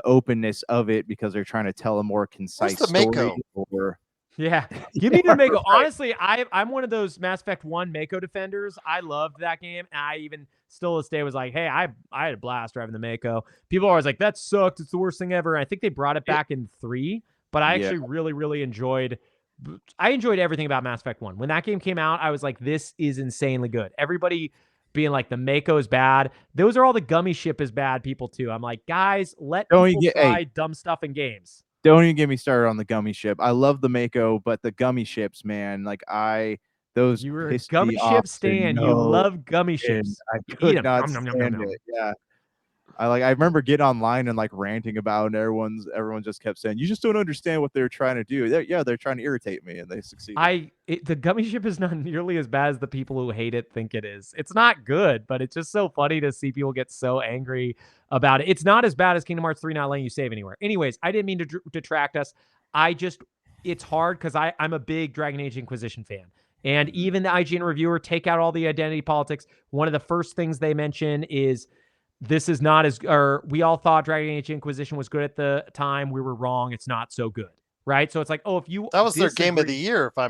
openness of it because they're trying to tell a more concise the story. Mako? Or Yeah. Give me the Mako. right. Honestly, I'm one of those Mass Effect 1 Mako defenders. I loved that game. And I even still this day was like, hey, I had a blast driving the Mako. People are always like, that sucked. It's the worst thing ever. And I think they brought it back in 3, but I actually really, really enjoyed everything about Mass Effect 1. When that game came out, I was like, this is insanely good. Everybody being like, the Mako is bad. Those are all the gummy ship is bad people too. I'm like, guys, let people try dumb stuff in games. Don't even get me started on the gummy ship. I love the Mako, but the gummy ships, man, like Those You were a pissed gummy me off ship to stan. You no love gummy end. ships. I You eat could them. not Nom, nom, nom, nom, stand nom. it. Yeah. I remember getting online and like ranting about, and everyone just kept saying, "You just don't understand what they're trying to do." They're trying to irritate me, and they succeeded. The gummy ship is not nearly as bad as the people who hate it think it is. It's not good, but it's just so funny to see people get so angry about it. It's not as bad as Kingdom Hearts 3 not letting you save anywhere. Anyways, I didn't mean to detract us. It's hard because I'm a big Dragon Age Inquisition fan. And even the IGN reviewer take out all the identity politics. One of the first things they mention is this is not as, or we all thought Dragon Age Inquisition was good at the time. We were wrong. It's not so good. Right. So it's like, oh, if you That was their game of disagree, the year, if I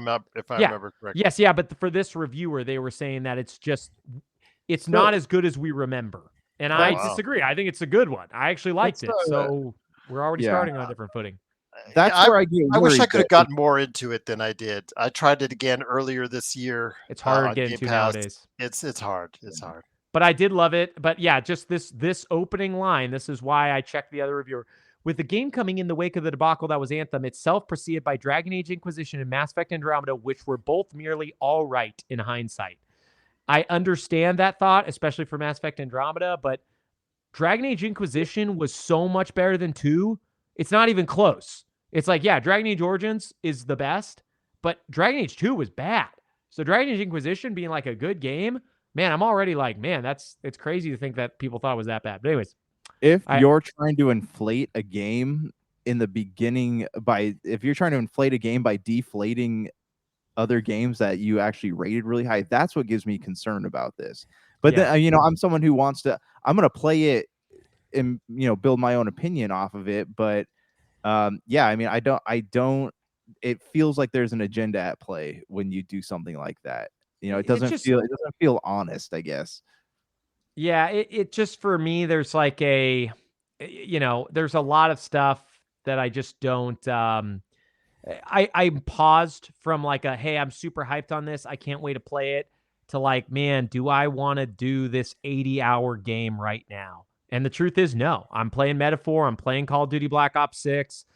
yeah. remember correctly. Yes, yeah, but for this reviewer, they were saying that it's Well- not as good as we remember. And Oh, I wow. disagree. I think it's a good one. I actually liked it. That's, So we're already yeah. starting on a different footing. That's I, where I get I wish I worried, could have though. gotten more into it than I did. I tried it again earlier this year. It's harder to on get Game into Pass. nowadays. It's hard. It's hard. But I did love it. But yeah, just this opening line, this is why I checked the other reviewer. With the game coming in the wake of the debacle that was Anthem, itself preceded by Dragon Age Inquisition and Mass Effect Andromeda, which were both merely all right in hindsight. I understand that thought, especially for Mass Effect Andromeda, but Dragon Age Inquisition was so much better than 2. It's not even close. It's like, yeah, Dragon Age Origins is the best, but Dragon Age 2 was bad. So Dragon Age Inquisition being like a good game, man, I'm already like, man, it's crazy to think that people thought it was that bad. But anyways, If you're trying to inflate a game in the beginning if you're trying to inflate a game by deflating other games that you actually rated really high, that's what gives me concern about this. But Yeah. then, I'm someone who I'm going to play it and, build my own opinion off of it. But yeah, I mean, I don't, it feels like there's an agenda at play when you do something like that. It doesn't feel honest, I guess. Yeah, it just, for me, there's like there's a lot of stuff that I just don't, I paused from like hey, I'm super hyped on this, I can't wait to play it, to like, man, do I want to do this 80-hour game right now? And the truth is, no. I'm playing Metaphor, I'm playing Call of Duty Black Ops 6.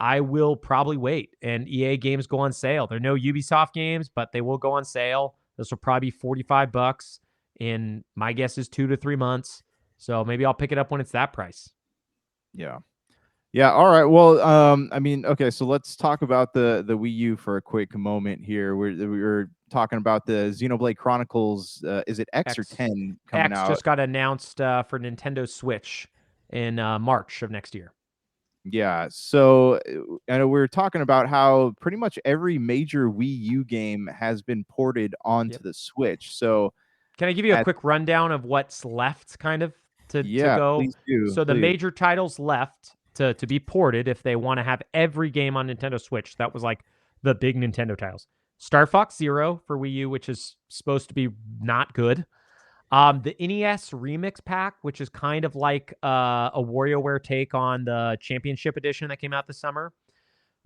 I will probably wait, and EA games go on sale. They're no Ubisoft games, but they will go on sale. This will probably be $45 in, my guess is 2 to 3 months. So maybe I'll pick it up when it's that price. Yeah. Yeah. All right. Well, I mean, okay. So let's talk about the Wii U for a quick moment here. We were talking about the Xenoblade Chronicles. Is it X or 10 coming out? X just got announced for Nintendo Switch in March of next year. Yeah. So I know we were talking about how pretty much every major Wii U game has been ported onto the Switch. So can I give you a quick rundown of what's left, kind of, to go? Please do. So the major titles left to be ported, if they want to have every game on Nintendo Switch, that was like the big Nintendo titles. Star Fox Zero for Wii U, which is supposed to be not good. The NES Remix Pack, which is kind of like a WarioWare take on the Championship Edition that came out this summer.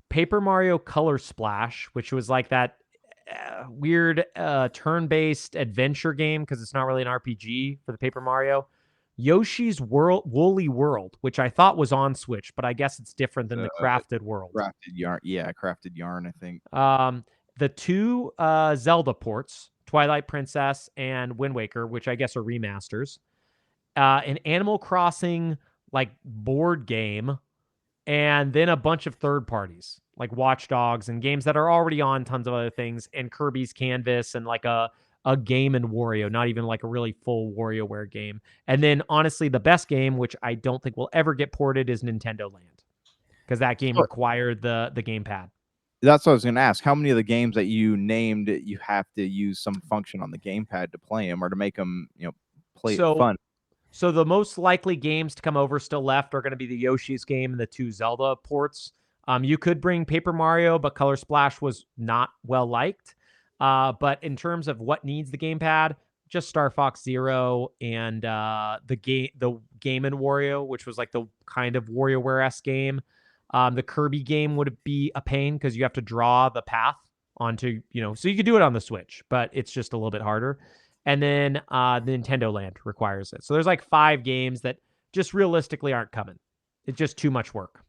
Paper Mario Color Splash, which was like that weird turn-based adventure game, because it's not really an RPG for the Paper Mario. Yoshi's Woolly World, which I thought was on Switch, but I guess it's different than the Crafted World. Crafted Yarn. Yeah, Crafted Yarn, I think. The 2 Zelda ports, Twilight Princess and Wind Waker, which I guess are remasters. An Animal Crossing like board game, and then a bunch of third parties like Watch Dogs and games that are already on tons of other things, and Kirby's Canvas, and like a game in Wario, not even like a really full WarioWare game. And then honestly, the best game, which I don't think will ever get ported, is Nintendo Land, because that game required the gamepad. That's what I was going to ask. How many of the games that you named, you have to use some function on the gamepad to play them, or to make them, play fun? So the most likely games to come over still left are going to be the Yoshi's game and the 2 Zelda ports. You could bring Paper Mario, but Color Splash was not well liked. But in terms of what needs the gamepad, just Star Fox Zero and the game in Wario, which was like the kind of WarioWare-esque game. The Kirby game would be a pain because you have to draw the path onto, so you could do it on the Switch, but it's just a little bit harder. And then the Nintendo Land requires it. So there's like 5 games that just realistically aren't coming. It's just too much work.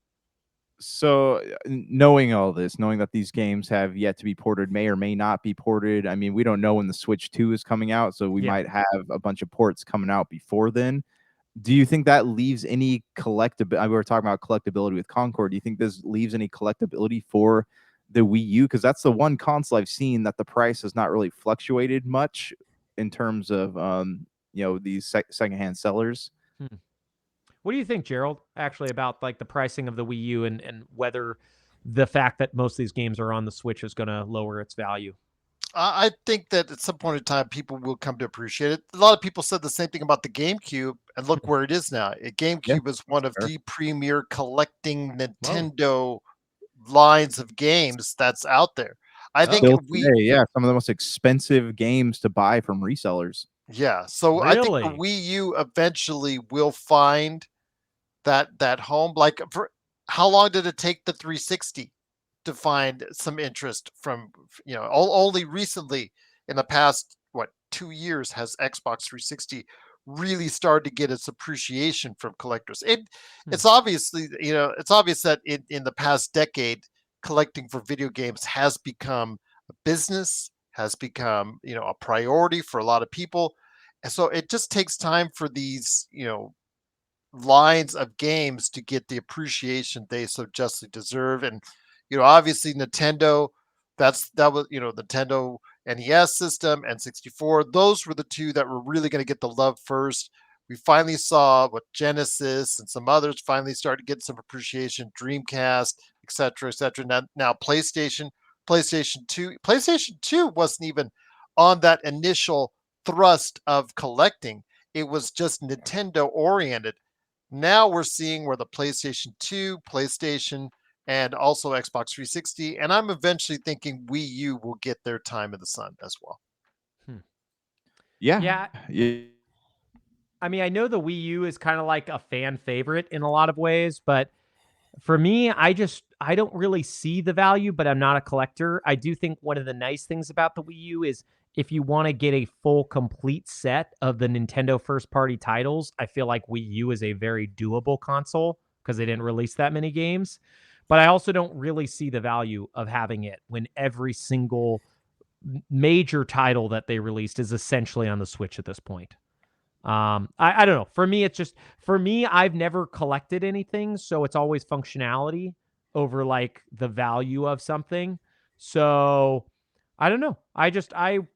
So, knowing all this, knowing that these games have yet to be ported, may or may not be ported. I mean, we don't know when the Switch 2 is coming out, so we Yeah. might have a bunch of ports coming out before then. Do you think that leaves any collectability? We were talking about collectability with Concord. Do you think this leaves any collectability for the Wii U? Because that's the one console I've seen that the price has not really fluctuated much in terms of these secondhand sellers. Hmm. What do you think, Gerald, actually, about like the pricing of the Wii U and whether the fact that most of these games are on the Switch is going to lower its value? I think that at some point in time, people will come to appreciate it. A lot of people said the same thing about the GameCube, and look where it is now. Yeah, GameCube is one of fair. the premier collecting Whoa. Nintendo lines of games that's out there. I think Still we, today, yeah, some of the most expensive games to buy from resellers. yeah. So I think the Really? Wii U eventually will find that home. Like, for how long did it take the 360 to find some interest from, only recently in the past, what, 2 years has Xbox 360 really started to get its appreciation from collectors. Hmm. It's obviously, it's obvious that in the past decade, collecting for video games has become a business, has become, a priority for a lot of people. And so it just takes time for these, lines of games to get the appreciation they so justly deserve. And obviously Nintendo, that was, Nintendo NES system and 64. Those were the two that were really going to get the love first. We finally saw what Genesis and some others finally started to get some appreciation. Dreamcast, etc., etc. Now PlayStation 2 wasn't even on that initial thrust of collecting. It was just Nintendo oriented. Now we're seeing where the PlayStation 2, PlayStation, and also Xbox 360, and I'm eventually thinking Wii U will get their time in the sun as well. Hmm. Yeah, Yeah. yeah. I mean, I know the Wii U is kind of like a fan favorite in a lot of ways, but for me, I don't really see the value, but I'm not a collector. I do think one of the nice things about the Wii U is if you want to get a full complete set of the Nintendo first party titles, I feel like Wii U is a very doable console because they didn't release that many games. But I also don't really see the value of having it when every single major title that they released is essentially on the Switch at this point. I don't know. For me, it's just for me, I've never collected anything, so it's always functionality over like the value of something. So I don't know. I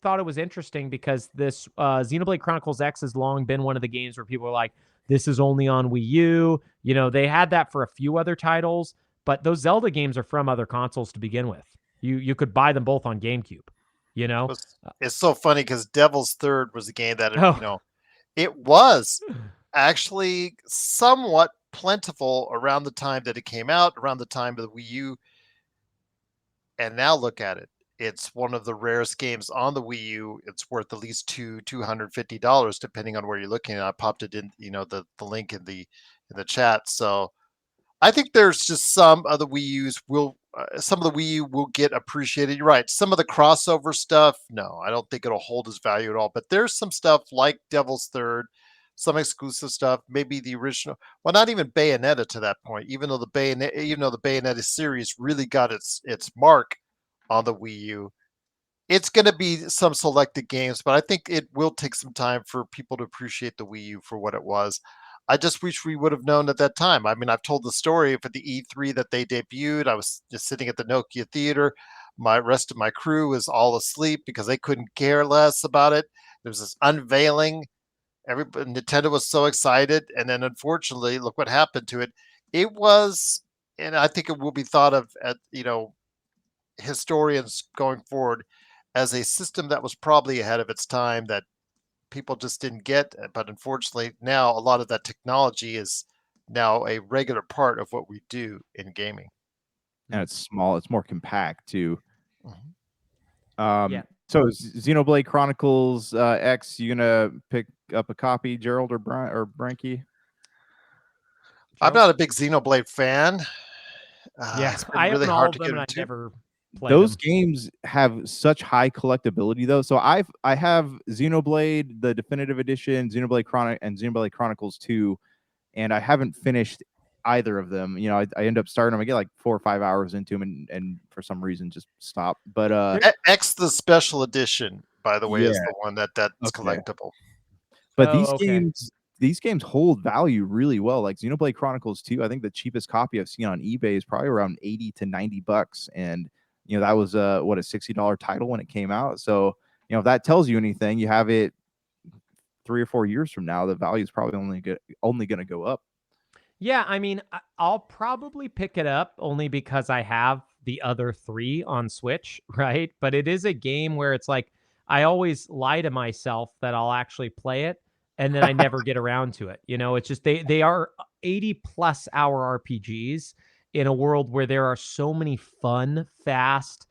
thought it was interesting because this Xenoblade Chronicles X has long been one of the games where people are like, this is only on Wii U. You know, they had that for a few other titles, but those Zelda games are from other consoles to begin with. You could buy them both on GameCube, you know? It's so funny because Devil's Third was a game that, Oh, it was actually somewhat plentiful around the time that it came out, around the time of the Wii U. And now look at it. It's one of the rarest games on the Wii U. It's worth at least $250, depending on where you're looking at. I popped it in, the link in the chat. So I think there's just some of the Wii U will get appreciated. You're right. Some of the crossover stuff, no, I don't think it'll hold its value at all. But there's some stuff like Devil's Third, some exclusive stuff, maybe the original. Well, not even Bayonetta to that point. Even though the Bayonetta series really got its mark on the Wii U, it's going to be some selected games, but I think it will take some time for people to appreciate the Wii U for what it was. I just wish we would have known at that time. I mean, I've told the story for the E3 that they debuted. I was just sitting at the Nokia Theater. My rest of my crew was all asleep because they couldn't care less about it. There was this unveiling. Everybody, Nintendo was so excited, and then unfortunately, look what happened to it. It was, and I think it will be thought of at historians going forward as a system that was probably ahead of its time that people just didn't get. But unfortunately, now a lot of that technology is now a regular part of what we do in gaming. And it's small. It's more compact too. Mhm. yeah. So Xenoblade Chronicles X, you gonna pick up a copy, Gerald or Branky? I'm Gerald? not a big Xenoblade fan. Yeah, It's been I really own all hard of to them get and I into. never played Those them. games have such high collectability though. So I have Xenoblade, the definitive edition, Xenoblade Chronicles 2, and I haven't finished either of them. You know, I end up starting them. I get like 4 or 5 hours into them, and for some reason just stop. But X the special edition, by the way, yeah, is the one that's okay. collectible. But Oh, okay. these games hold value really well. Like Xenoblade Chronicles 2, I think the cheapest copy I've seen on eBay is probably around 80 to 90 bucks. And you know, that was a $60 title when it came out. So, you know, if that tells you anything, you have it 3 or 4 years from now, the value is probably only going to go up. Yeah, I mean, I'll probably pick it up only because I have the other 3 on Switch, right? But it is a game where it's like I always lie to myself that I'll actually play it, and then I never get around to it. You know, it's just they are 80 plus hour RPGs in a world where there are so many fun, fast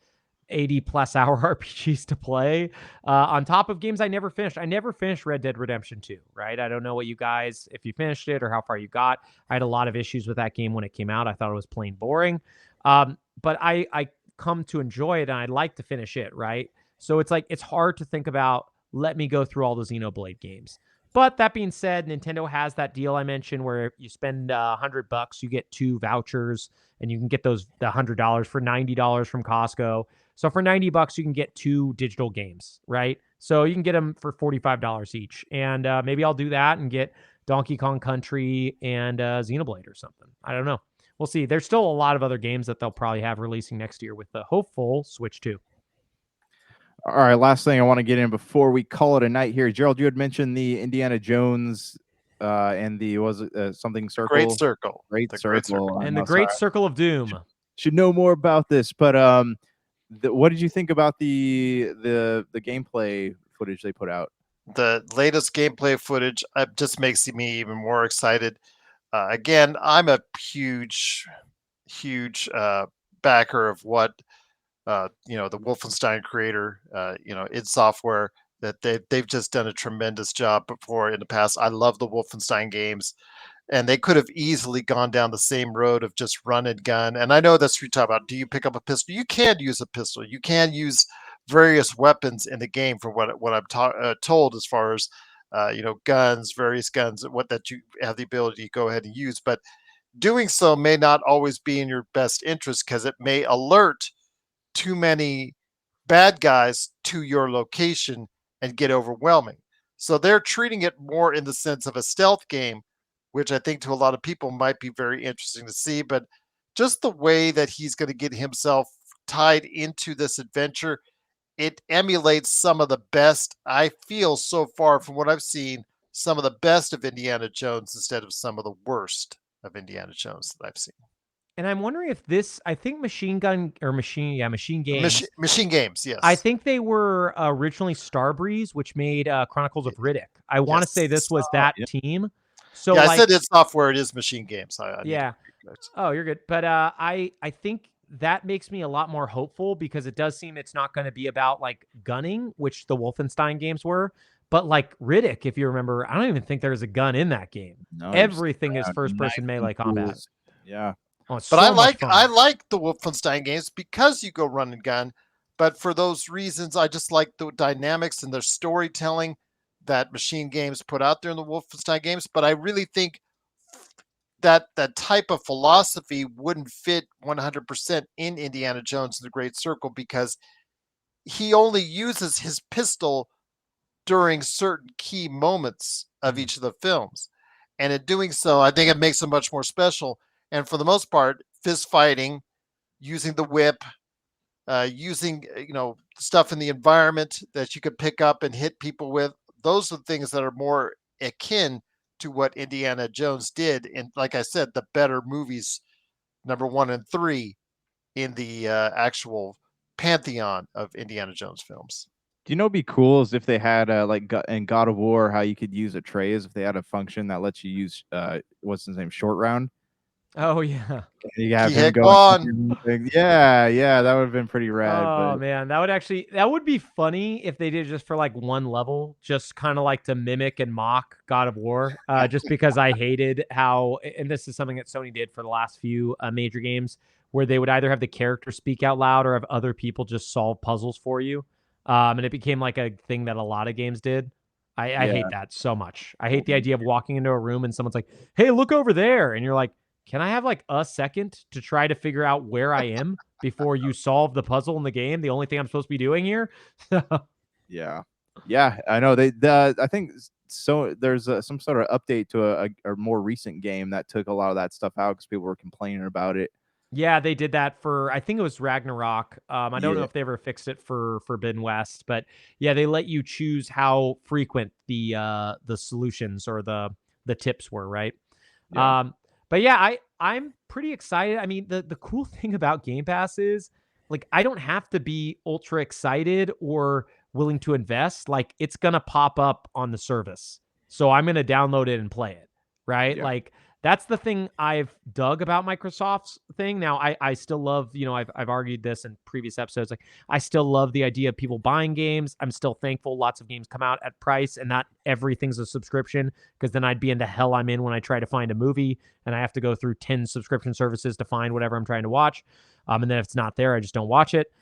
80 plus hour RPGs to play, on top of games I never finished. I never finished Red Dead Redemption 2, right? I don't know what you guys, if you finished it or how far you got. I had a lot of issues with that game when it came out. I thought it was plain boring. But I come to enjoy it and I'd like to finish it, right? So it's like, it's hard to think about, let me go through all the Xenoblade games. But that being said, Nintendo has that deal I mentioned where if you spend $100, you get 2 vouchers and you can get the $100 for $90 from Costco. So for $90, you can get 2 digital games, right? So you can get them for $45 each. And maybe I'll do that and get Donkey Kong Country and Xenoblade or something. I don't know. We'll see. There's still a lot of other games that they'll probably have releasing next year with the hopeful Switch 2. All right, last thing I want to get in before we call it a night here. Gerald, you had mentioned the Indiana Jones and the something circle. Great Circle. Great The Circle. Great Circle. And the Great Circle of Doom. Should know more about this, but what did you think about the gameplay footage they put out? The latest gameplay footage just makes me even more excited. Again, I'm a huge backer of what the Wolfenstein creator, id Software, that they've just done a tremendous job before in the past. I love the Wolfenstein games, and they could have easily gone down the same road of just run and gun. And I know that's what you talk about. Do you pick up a pistol? You can use a pistol. You can use various weapons in the game, for what I'm told, as far as guns, various guns, what that you have the ability to go ahead and use. But doing so may not always be in your best interest, because it may alert too many bad guys to your location and get overwhelming. So they're treating it more in the sense of a stealth game, which I think to a lot of people might be very interesting to see. But just the way that he's going to get himself tied into this adventure, it emulates some of the best, I feel so far from what I've seen, some of the best of Indiana Jones instead of some of the worst of Indiana Jones that I've seen. And I'm wondering if this, I think Machine Games. Machine Games, yes. I think they were originally Starbreeze, which made Chronicles of Riddick. I want to say this was that team. So yeah, I said it's software. It is Machine Games. Yeah. Oh, you're good. But I think that makes me a lot more hopeful, because it does seem it's not going to be about like gunning, which the Wolfenstein games were. But like Riddick, if you remember, I don't even think there's a gun in that game. No, everything is first-person melee combat. Yeah. Oh, but so I like the Wolfenstein games because you go run and gun. But for those reasons, I just like the dynamics and their storytelling that Machine Games put out there in the Wolfenstein games. But I really think that type of philosophy wouldn't fit 100% in Indiana Jones and the Great Circle, because he only uses his pistol during certain key moments of each of the films. And in doing so, I think it makes it much more special. And for the most part, fist fighting, using the whip, using stuff in the environment that you could pick up and hit people with, those are the things that are more akin to what Indiana Jones did. And like I said, the better movies, number 1 and 3 in the actual pantheon of Indiana Jones films. Do you know what'd be cool is if they had like in God of War, how you could use a tray, is if they had a function that lets you use what's his name, Short Round. Oh yeah. You have him going. Yeah, that would have been pretty rad. Oh man, that would be funny if they did just for like one level, just kind of like to mimic and mock God of War. Just because I hated how, and this is something that Sony did for the last few major games, where they would either have the character speak out loud or have other people just solve puzzles for you. And it became like a thing that a lot of games did. I hate that so much. I hate the idea of walking into a room and someone's like, "Hey, look over there," and you're like, can I have like a second to try to figure out where I am before you solve the puzzle in the game? The only thing I'm supposed to be doing here. Yeah. Yeah, I know I think so there's some sort of update to a more recent game that took a lot of that stuff out because people were complaining about it. Yeah, they did that for, I think it was Ragnarok. I don't know Yeah. if they ever fixed it for Forbidden West, but yeah, they let you choose how frequent the solutions or the tips were, right? Yeah. But yeah, I'm pretty excited. I mean, the cool thing about Game Pass is like I don't have to be ultra excited or willing to invest. Like it's gonna pop up on the service. So I'm gonna download it and play it. Right. Yeah. Like that's the thing I've dug about Microsoft's thing. Now I still love, I've argued this in previous episodes. Like I still love the idea of people buying games. I'm still thankful lots of games come out at price and not everything's a subscription, because then I'd be in the hell I'm in when I try to find a movie and I have to go through 10 subscription services to find whatever I'm trying to watch. And then if it's not there, I just don't watch it.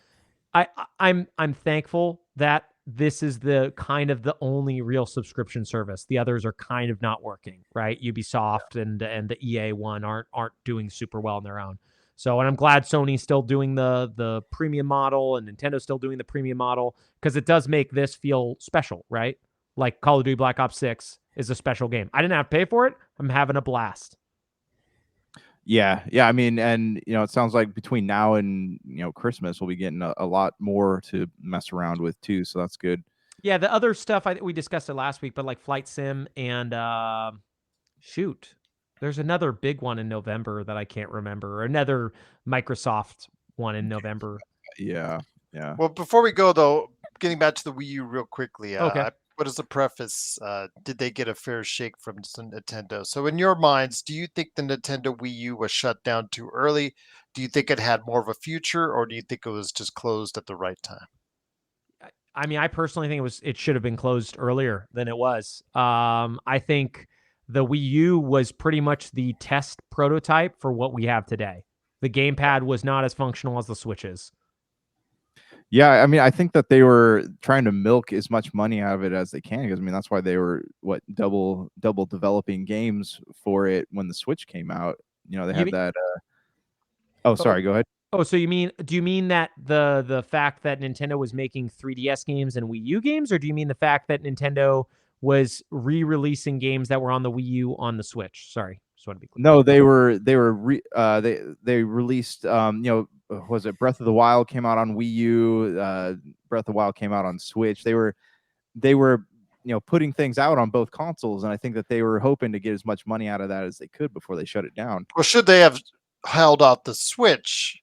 I'm thankful that this is the kind of the only real subscription service. The others are kind of not working, right? Ubisoft and the EA one aren't doing super well on their own. So, and I'm glad Sony's still doing the premium model and Nintendo's still doing the premium model, because it does make this feel special, right? Like Call of Duty Black Ops 6 is a special game. I didn't have to pay for it. I'm having a blast. Yeah. I mean, and it sounds like between now and Christmas, we'll be getting a lot more to mess around with too. So that's good. Yeah, the other stuff we discussed it last week, but like Flight Sim and shoot, there's another big one in November that I can't remember, or another Microsoft one in November. Yeah. Well, before we go though, getting back to the Wii U real quickly. Okay. What is the preface? Did they get a fair shake from Nintendo? So, in your minds, do you think the Nintendo Wii U was shut down too early? Do you think it had more of a future, or do you think it was just closed at the right time? I mean, I personally think it should have been closed earlier than it was. I think the Wii U was pretty much the test prototype for what we have today. The gamepad was not as functional as the Switch is. Yeah, I mean, I think that they were trying to milk as much money out of it as they can, because I mean that's why they were double developing games for it when the Switch came out. They had that. Oh, sorry. Go ahead. Oh, so do you mean that the fact that Nintendo was making 3DS games and Wii U games, or do you mean the fact that Nintendo was re-releasing games that were on the Wii U on the Switch? Sorry, just want to be clear. No, they released was it Breath of the Wild came out on Wii U, Breath of the Wild came out on Switch. They were putting things out on both consoles, and I think that they were hoping to get as much money out of that as they could before they shut it down. Well, should they have held out the Switch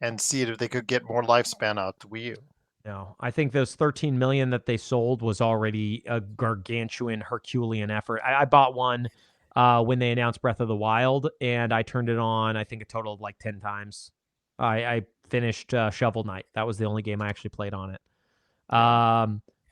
and see if they could get more lifespan out the Wii U? No, I think those 13 million that they sold was already a gargantuan Herculean effort. I bought one when they announced Breath of the Wild, and I turned it on, I think a total of like 10 times. I finished Shovel Knight. That was the only game I actually played on it.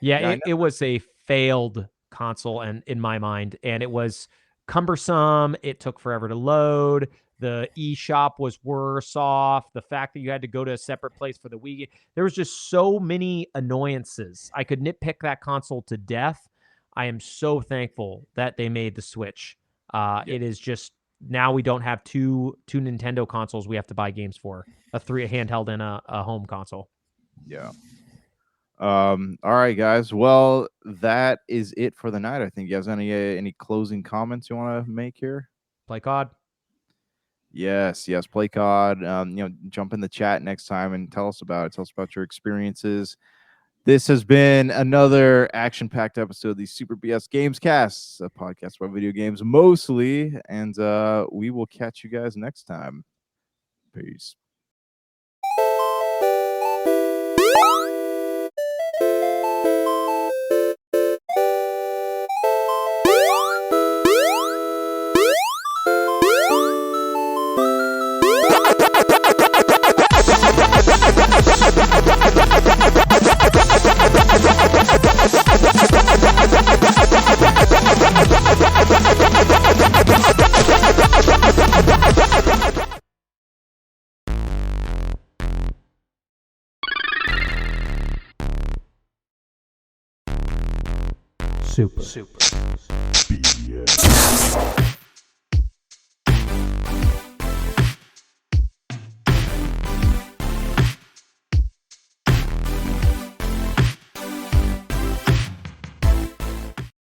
It was a failed console, and in my mind, and it was cumbersome. It took forever to load. The eShop was worse off. The fact that you had to go to a separate place for the Wii, there was just so many annoyances. I could nitpick that console to death. I am so thankful that they made the Switch. It is just, now we don't have two Nintendo consoles we have to buy games for. A handheld and a home console. Yeah. All right, guys. Well, that is it for the night. I think you guys any closing comments you want to make here? Play COD. Yes, play COD. Jump in the chat next time and tell us about it. Tell us about your experiences. This has been another action-packed episode of the Super BS Gamescast, a podcast about video games mostly, and we will catch you guys next time. Peace. Super BS.